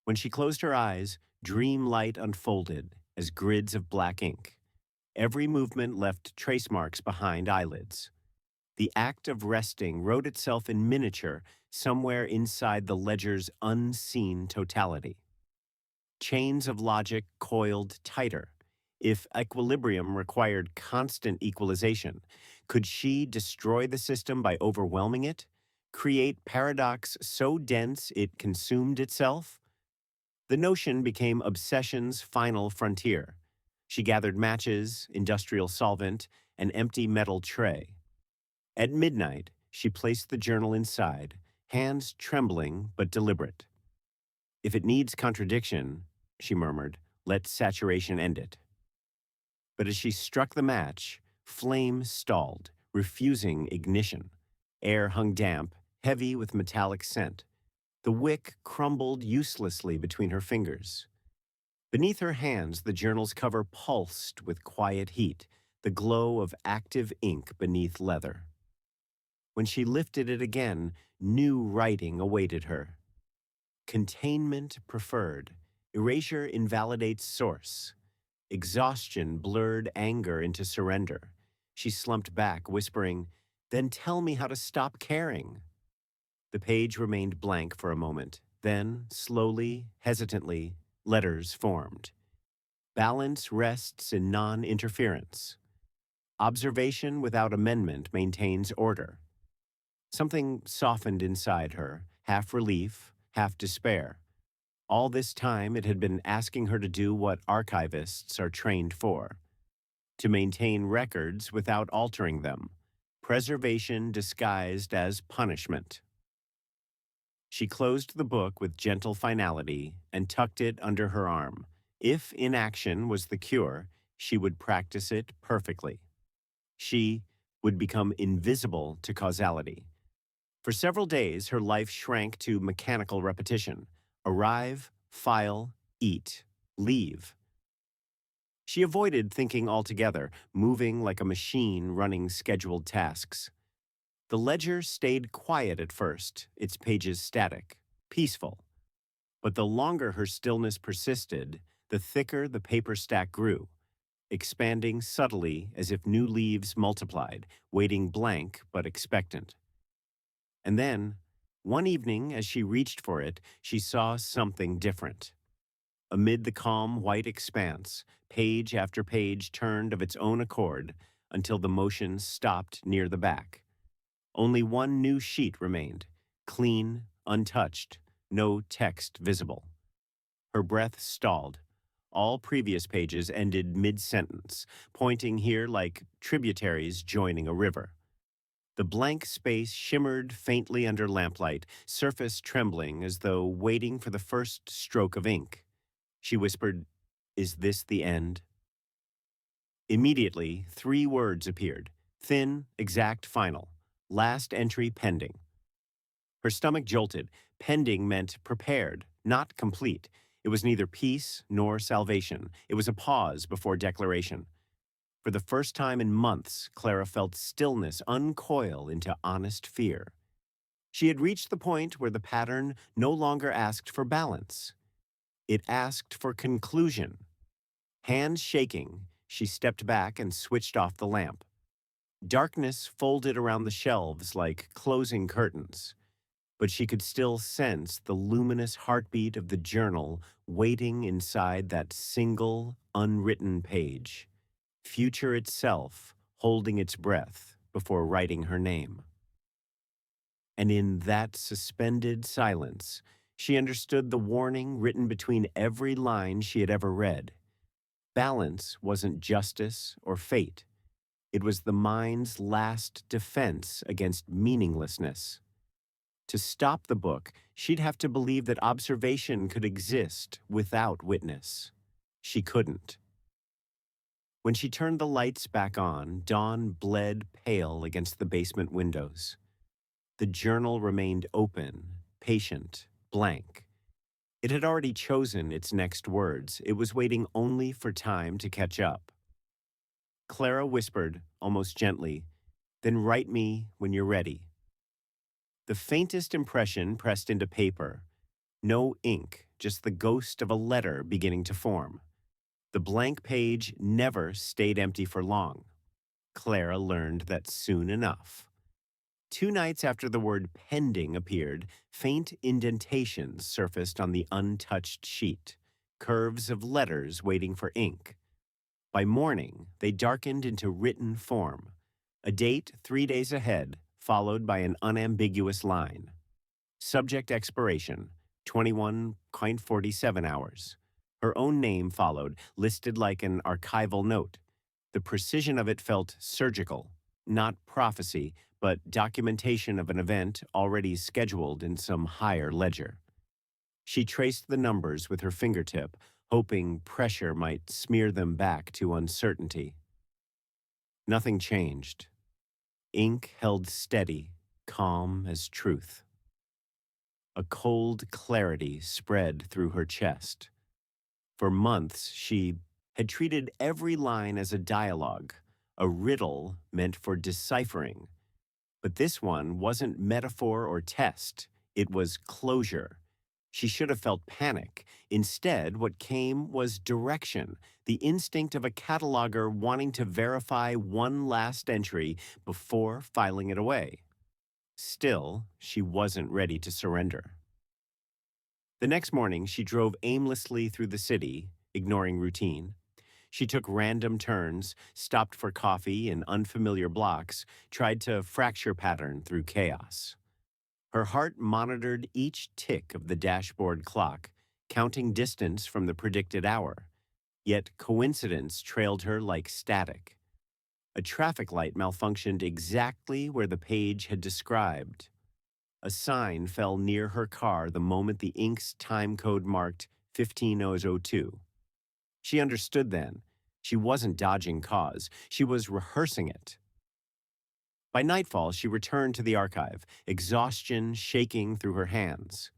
When she closed her eyes, dream light unfolded as grids of black ink. Every movement left trace marks behind eyelids. The act of resting wrote itself in miniature somewhere inside the ledger's unseen totality. Chains of logic coiled tighter. If equilibrium required constant equalization, could she destroy the system by overwhelming it? Create paradox so dense it consumed itself? The notion became obsession's final frontier. She gathered matches, industrial solvent, an empty metal tray. At midnight, she placed the journal inside, hands trembling but deliberate. "If it needs contradiction," she murmured, "let saturation end it." But as she struck the match, flame stalled, refusing ignition. Air hung damp, heavy with metallic scent. The wick crumbled uselessly between her fingers. Beneath her hands, the journal's cover pulsed with quiet heat, the glow of active ink beneath leather. When she lifted it again, new writing awaited her. Containment preferred. Erasure invalidates source. Exhaustion blurred anger into surrender. She slumped back, whispering, "Then tell me how to stop caring." The page remained blank for a moment. Then, slowly, hesitantly, letters formed. Balance rests in non-interference. Observation without amendment maintains order. Something softened inside her, half relief, half despair. All this time it had been asking her to do what archivists are trained for, to maintain records without altering them, preservation disguised as punishment. She closed the book with gentle finality and tucked it under her arm. If inaction was the cure, she would practice it perfectly. She would become invisible to causality. For several days, her life shrank to mechanical repetition. Arrive, file, eat, leave. She avoided thinking altogether, moving like a machine running scheduled tasks. The ledger stayed quiet at first, its pages static, peaceful. But the longer her stillness persisted, the thicker the paper stack grew, expanding subtly as if new leaves multiplied, waiting blank but expectant. And then, one evening, as she reached for it, she saw something different. Amid the calm white expanse, page after page turned of its own accord until the motion stopped near the back. Only one new sheet remained, clean, untouched, no text visible. Her breath stalled. All previous pages ended mid-sentence, pointing here like tributaries joining a river. The blank space shimmered faintly under lamplight, surface trembling as though waiting for the first stroke of ink. She whispered, "Is this the end?" Immediately, 3 words appeared, thin, exact, final. Last entry pending. Her stomach jolted. Pending meant prepared, not complete. It was neither peace nor salvation. It was a pause before declaration. For the first time in months, Clara felt stillness uncoil into honest fear. She had reached the point where the pattern no longer asked for balance. It asked for conclusion. Hands shaking, she stepped back and switched off the lamp. Darkness folded around the shelves like closing curtains, but she could still sense the luminous heartbeat of the journal waiting inside that single, unwritten page. Future itself holding its breath before writing her name. And in that suspended silence, she understood the warning written between every line she had ever read. Balance wasn't justice or fate. It was the mind's last defense against meaninglessness. To stop the book, she'd have to believe that observation could exist without witness. She couldn't. When she turned the lights back on, dawn bled pale against the basement windows. The journal remained open, patient, blank. It had already chosen its next words. It was waiting only for time to catch up. Clara whispered, almost gently, "Then write me when you're ready." The faintest impression pressed into paper. No ink, just the ghost of a letter beginning to form. The blank page never stayed empty for long. Clara learned that soon enough. 2 nights after the word pending appeared, faint indentations surfaced on the untouched sheet, curves of letters waiting for ink. By morning, they darkened into written form, a date 3 days ahead, followed by an unambiguous line. Subject expiration, 21:47 hours. Her own name followed, listed like an archival note. The precision of it felt surgical, not prophecy, but documentation of an event already scheduled in some higher ledger. She traced the numbers with her fingertip, hoping pressure might smear them back to uncertainty. Nothing changed. Ink held steady, calm as truth. A cold clarity spread through her chest. For months, she had treated every line as a dialogue, a riddle meant for deciphering. But this one wasn't metaphor or test, it was closure. She should have felt panic. Instead, what came was direction, the instinct of a cataloger wanting to verify one last entry before filing it away. Still, she wasn't ready to surrender. The next morning, she drove aimlessly through the city, ignoring routine. She took random turns, stopped for coffee in unfamiliar blocks, tried to fracture pattern through chaos. Her heart monitored each tick of the dashboard clock, counting distance from the predicted hour. Yet coincidence trailed her like static. A traffic light malfunctioned exactly where the page had described. A sign fell near her car the moment the ink's time code marked 15002. She understood then. She wasn't dodging cause. She was rehearsing it. By nightfall, she returned to the archive, exhaustion shaking through her hands.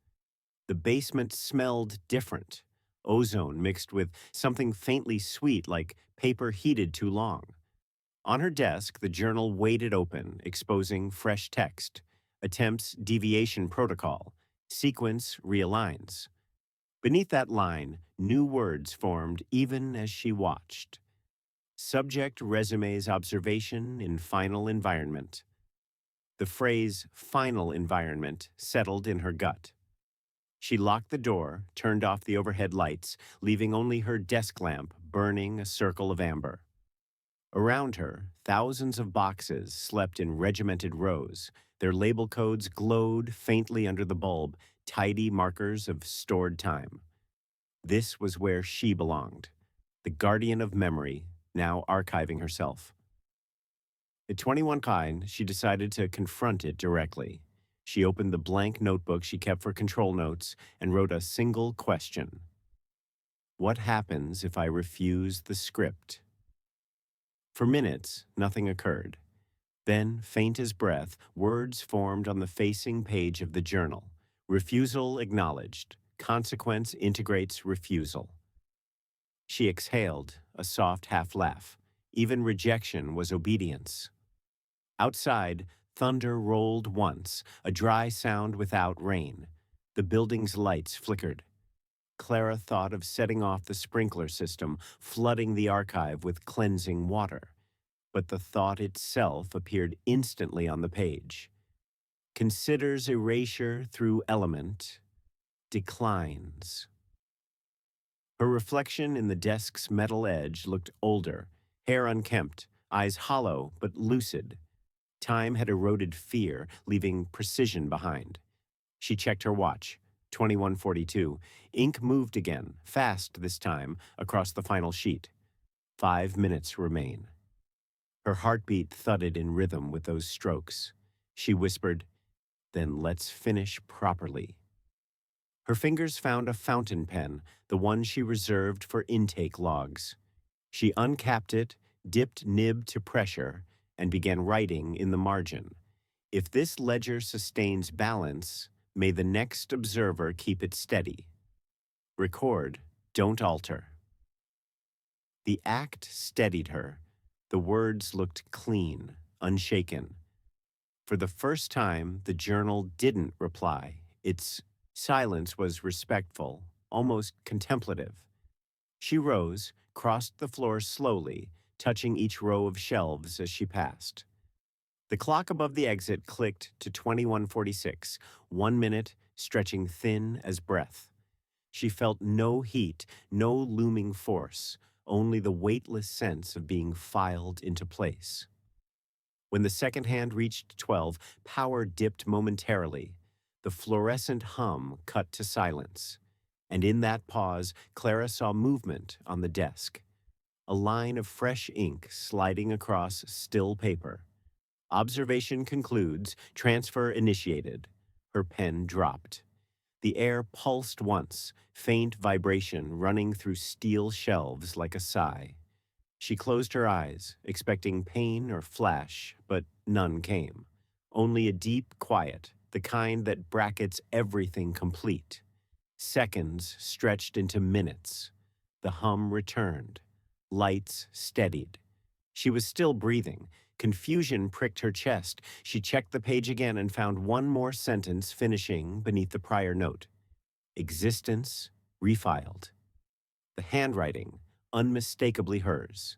The basement smelled different, ozone mixed with something faintly sweet like paper heated too long. On her desk, the journal weighted open, exposing fresh text. Attempts deviation protocol. Sequence realigns. Beneath that line, new words formed even as she watched. Subject resumes observation in final environment. The phrase final environment settled in her gut. She locked the door, turned off the overhead lights, leaving only her desk lamp burning a circle of amber. Around her, thousands of boxes slept in regimented rows. Their label codes glowed faintly under the bulb, tidy markers of stored time. This was where she belonged, the guardian of memory, now archiving herself. At 21 kind, she decided to confront it directly. She opened the blank notebook she kept for control notes and wrote a single question. What happens if I refuse the script? For minutes, nothing occurred. Then, faint as breath, words formed on the facing page of the journal. Refusal acknowledged. Consequence integrates refusal. She exhaled, a soft half-laugh. Even rejection was obedience. Outside, thunder rolled once, a dry sound without rain. The building's lights flickered. Clara thought of setting off the sprinkler system, flooding the archive with cleansing water. But the thought itself appeared instantly on the page. Considers erasure through element, declines. Her reflection in the desk's metal edge looked older, hair unkempt, eyes hollow but lucid. Time had eroded fear, leaving precision behind. She checked her watch. 21:42. Ink moved again, fast this time, across the final sheet. 5 minutes remain. Her heartbeat thudded in rhythm with those strokes. She whispered, "Then let's finish properly." Her fingers found a fountain pen, the one she reserved for intake logs. She uncapped it, dipped nib to pressure, and began writing in the margin. If this ledger sustains balance, may the next observer keep it steady. Record, don't alter. The act steadied her. The words looked clean, unshaken. For the first time, the journal didn't reply. Its silence was respectful, almost contemplative. She rose, crossed the floor slowly, touching each row of shelves as she passed. The clock above the exit clicked to 21:46, 1 minute stretching thin as breath. She felt no heat, no looming force, only the weightless sense of being filed into place. When the second hand reached 12, power dipped momentarily. The fluorescent hum cut to silence. And in that pause, Clara saw movement on the desk. A line of fresh ink sliding across still paper. Observation concludes, transfer initiated. Her pen dropped. The air pulsed once, faint vibration running through steel shelves like a sigh. She closed her eyes, expecting pain or flash, but none came. Only a deep quiet, the kind that brackets everything complete. Seconds stretched into minutes. The hum returned. Lights steadied. She was still breathing. Confusion pricked her chest. She checked the page again and found one more sentence finishing beneath the prior note. Existence refiled. The handwriting, unmistakably hers.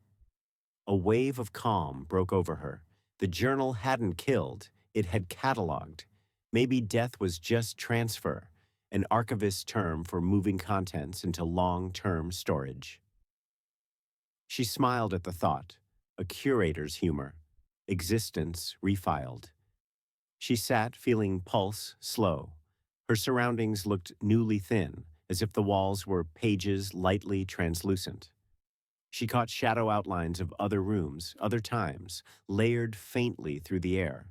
A wave of calm broke over her. The journal hadn't killed, it had cataloged. Maybe death was just transfer, an archivist term for moving contents into long-term storage. She smiled at the thought, a curator's humor. Existence refiled. She sat, feeling pulse slow. Her surroundings looked newly thin, as if the walls were pages lightly translucent. She caught shadow outlines of other rooms, other times, layered faintly through the air.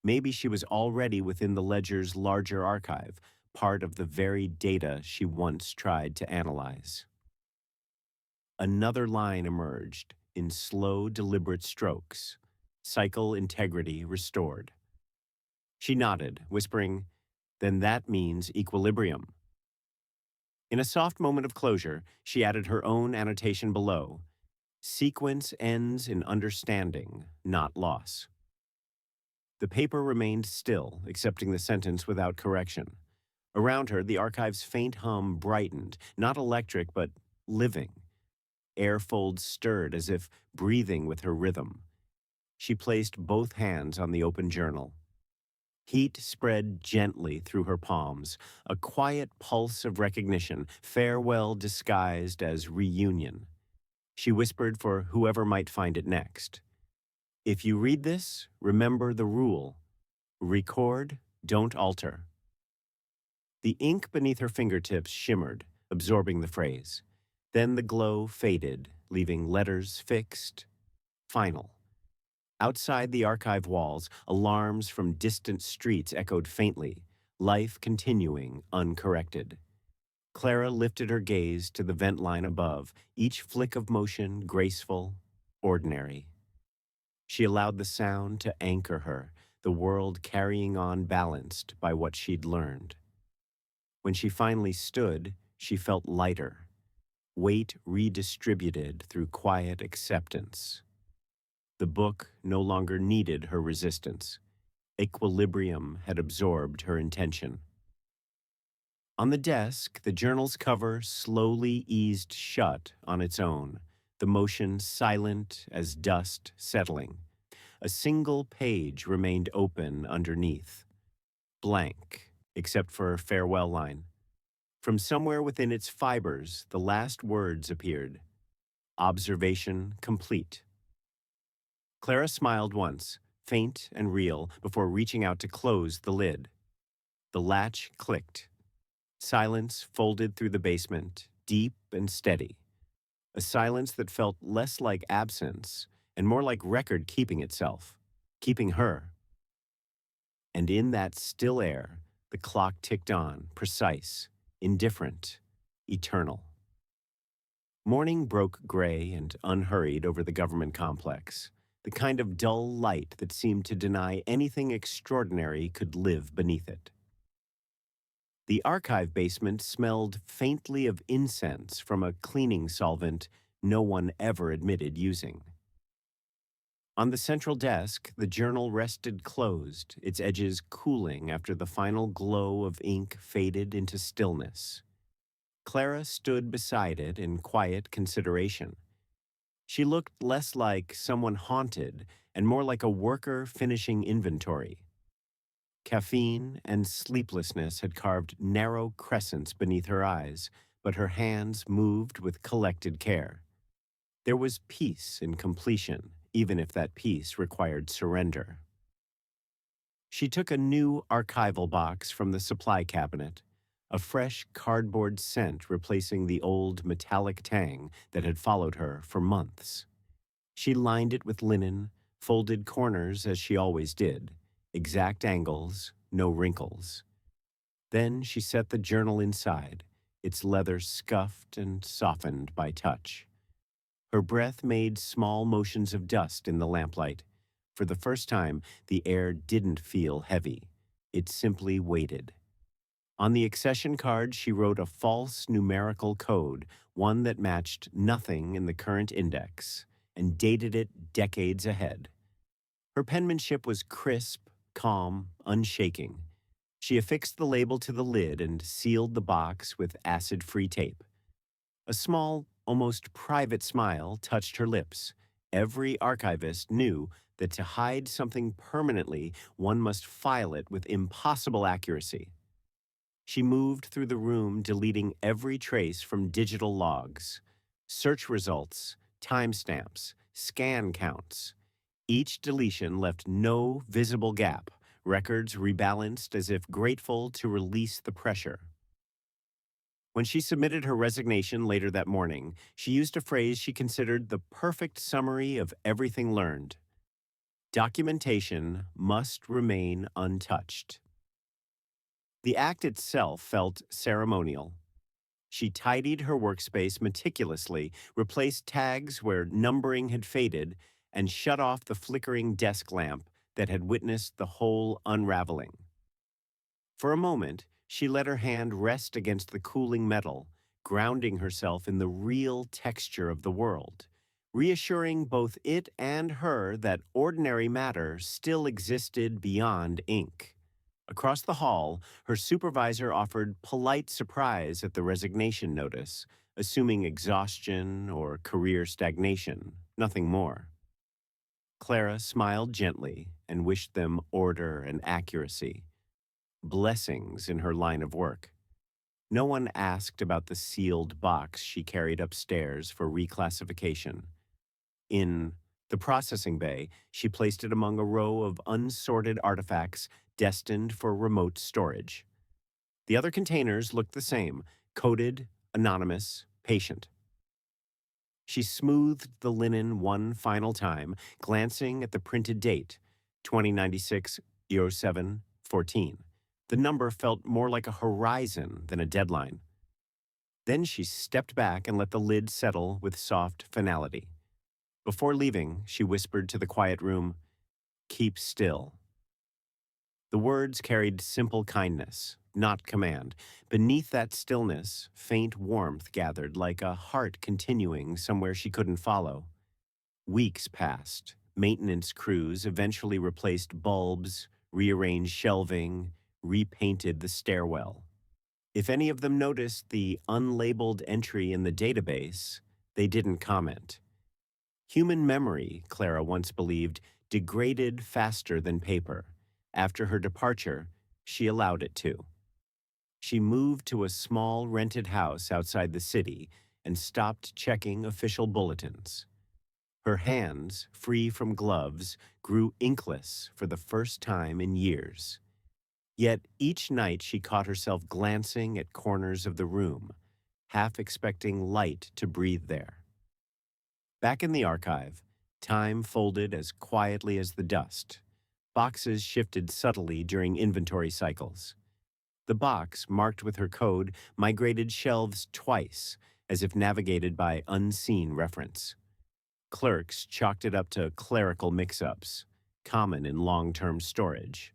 Maybe she was already within the ledger's larger archive, part of the very data she once tried to analyze. Another line emerged, in slow, deliberate strokes. Cycle integrity restored. She nodded, whispering, "Then that means equilibrium." In a soft moment of closure, she added her own annotation below. Sequence ends in understanding, not loss. The paper remained still, accepting the sentence without correction. Around her, the archive's faint hum brightened, not electric, but living. Air folds stirred as if breathing with her rhythm. She placed both hands on the open journal. Heat spread gently through her palms, a quiet pulse of recognition, farewell disguised as reunion. She whispered for whoever might find it next. If you read this, remember the rule. Record, don't alter. The ink beneath her fingertips shimmered, absorbing the phrase. Then the glow faded, leaving letters fixed, final. Outside the archive walls, alarms from distant streets echoed faintly, life continuing uncorrected. Clara lifted her gaze to the vent line above, each flick of motion graceful, ordinary. She allowed the sound to anchor her, the world carrying on balanced by what she'd learned. When she finally stood, she felt lighter, weight redistributed through quiet acceptance. The book no longer needed her resistance. Equilibrium had absorbed her intention. On the desk, the journal's cover slowly eased shut on its own, the motion silent as dust settling. A single page remained open underneath, blank, except for a farewell line. From somewhere within its fibers, the last words appeared. Observation complete. Clara smiled once, faint and real, before reaching out to close the lid. The latch clicked. Silence folded through the basement, deep and steady. A silence that felt less like absence and more like record keeping itself, keeping her. And in that still air, the clock ticked on, precise, indifferent, eternal. Morning broke gray and unhurried over the government complex, the kind of dull light that seemed to deny anything extraordinary could live beneath it. The archive basement smelled faintly of incense from a cleaning solvent no one ever admitted using. On the central desk, the journal rested closed, its edges cooling after the final glow of ink faded into stillness. Clara stood beside it in quiet consideration. She looked less like someone haunted and more like a worker finishing inventory. Caffeine and sleeplessness had carved narrow crescents beneath her eyes, but her hands moved with collected care. There was peace in completion, even if that peace required surrender. She took a new archival box from the supply cabinet, a fresh cardboard scent replacing the old metallic tang that had followed her for months. She lined it with linen, folded corners as she always did, exact angles, no wrinkles. Then she set the journal inside, its leather scuffed and softened by touch. Her breath made small motions of dust in the lamplight. For the first time, the air didn't feel heavy. It simply waited. On the accession card, she wrote a false numerical code, one that matched nothing in the current index, and dated it decades ahead. Her penmanship was crisp, calm, unshaking. She affixed the label to the lid and sealed the box with acid-free tape. A small, almost private smile touched her lips. Every archivist knew that to hide something permanently, one must file it with impossible accuracy. She moved through the room, deleting every trace from digital logs, search results, timestamps, scan counts. Each deletion left no visible gap, records rebalanced as if grateful to release the pressure. When she submitted her resignation later that morning, she used a phrase she considered the perfect summary of everything learned. Documentation must remain untouched. The act itself felt ceremonial. She tidied her workspace meticulously, replaced tags where numbering had faded, and shut off the flickering desk lamp that had witnessed the whole unraveling. For a moment, she let her hand rest against the cooling metal, grounding herself in the real texture of the world, reassuring both it and her that ordinary matter still existed beyond ink. Across the hall, her supervisor offered polite surprise at the resignation notice, assuming exhaustion or career stagnation, nothing more. Clara smiled gently and wished them order and accuracy, blessings in her line of work. No one asked about the sealed box she carried upstairs for reclassification. In the processing bay, she placed it among a row of unsorted artifacts destined for remote storage. The other containers looked the same, coded, anonymous, patient. She smoothed the linen one final time, glancing at the printed date, 2096 07 14. The number felt more like a horizon than a deadline. Then she stepped back and let the lid settle with soft finality. Before leaving, she whispered to the quiet room, "Keep still." The words carried simple kindness, not command. Beneath that stillness, faint warmth gathered like a heart continuing somewhere she couldn't follow. Weeks passed. Maintenance crews eventually replaced bulbs, rearranged shelving, repainted the stairwell. If any of them noticed the unlabeled entry in the database, they didn't comment. Human memory, Clara once believed, degraded faster than paper. After her departure, she allowed it to. She moved to a small rented house outside the city and stopped checking official bulletins. Her hands, free from gloves, grew inkless for the first time in years. Yet each night she caught herself glancing at corners of the room, half expecting light to breathe there. Back in the archive, time folded as quietly as the dust. Boxes shifted subtly during inventory cycles. The box, marked with her code, migrated shelves twice, as if navigated by unseen reference. Clerks chalked it up to clerical mix-ups, common in long-term storage.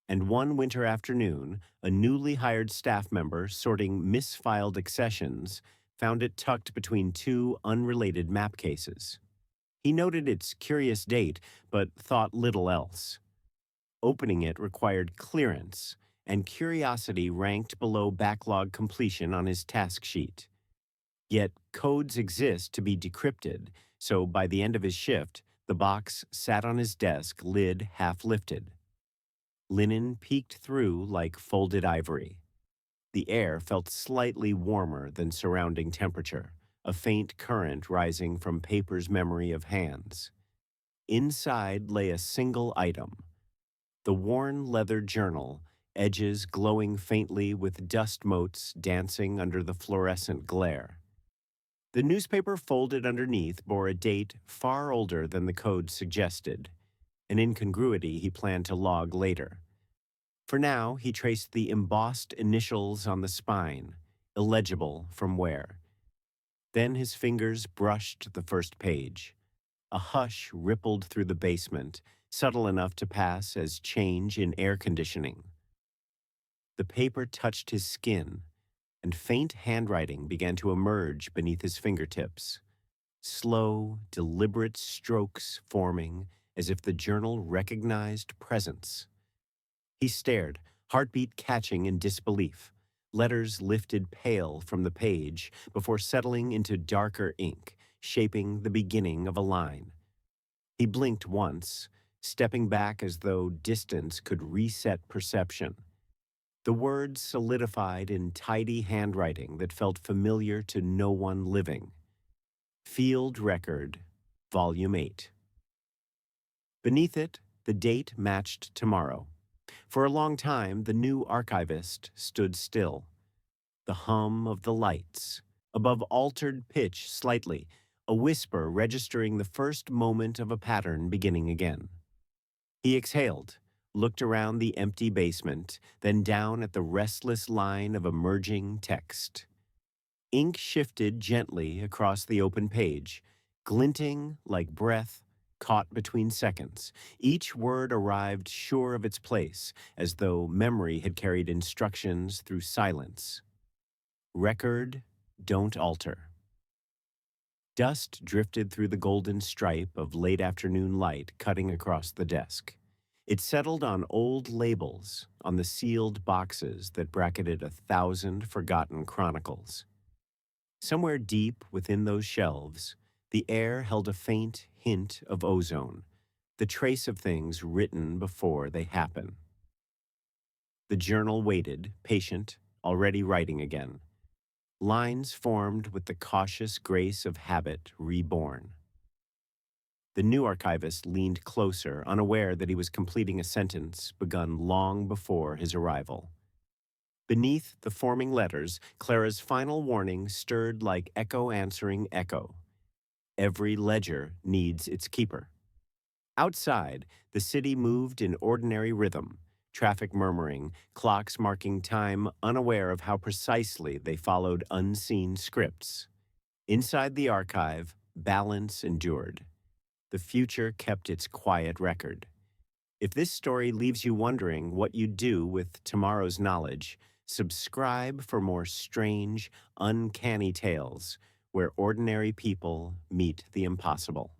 And one winter afternoon, a newly hired staff member sorting misfiled accessions found it tucked between two unrelated map cases. He noted its curious date, but thought little else. Opening it required clearance, and curiosity ranked below backlog completion on his task sheet. Yet codes exist to be decrypted, so by the end of his shift, the box sat on his desk, lid half lifted. Linen peeked through like folded ivory. The air felt slightly warmer than surrounding temperature, a faint current rising from paper's memory of hands. Inside lay a single item, the worn leather journal, edges glowing faintly with dust motes dancing under the fluorescent glare. The newspaper folded underneath bore a date far older than the code suggested, an incongruity he planned to log later. For now, he traced the embossed initials on the spine, illegible from where. Then his fingers brushed the first page. A hush rippled through the basement, subtle enough to pass as change in air conditioning. The paper touched his skin, and faint handwriting began to emerge beneath his fingertips. Slow, deliberate strokes forming as if the journal recognized presence. He stared, heartbeat catching in disbelief. Letters lifted pale from the page before settling into darker ink, shaping the beginning of a line. He blinked once, stepping back as though distance could reset perception. The words solidified in tidy handwriting that felt familiar to no one living. Field Record, Volume 8. Beneath it, the date matched tomorrow. For a long time, the new archivist stood still. The hum of the lights, above altered pitch slightly, a whisper registering the first moment of a pattern beginning again. He exhaled, looked around the empty basement, then down at the restless line of emerging text. Ink shifted gently across the open page, glinting like breath caught between seconds. Each word arrived sure of its place, as though memory had carried instructions through silence. Record, don't alter. Dust drifted through the golden stripe of late afternoon light cutting across the desk. It settled on old labels, on the sealed boxes that bracketed 1,000 forgotten chronicles. Somewhere deep within those shelves, the air held a faint hint of ozone, the trace of things written before they happen. The journal waited, patient, already writing again. Lines formed with the cautious grace of habit reborn. The new archivist leaned closer, unaware that he was completing a sentence begun long before his arrival. Beneath the forming letters, Clara's final warning stirred like echo answering echo. Every ledger needs its keeper. Outside, the city moved in ordinary rhythm, traffic murmuring, clocks marking time, unaware of how precisely they followed unseen scripts. Inside the archive, balance endured. The future kept its quiet record. If this story leaves you wondering what you'd do with tomorrow's knowledge, subscribe for more strange, uncanny tales where ordinary people meet the impossible.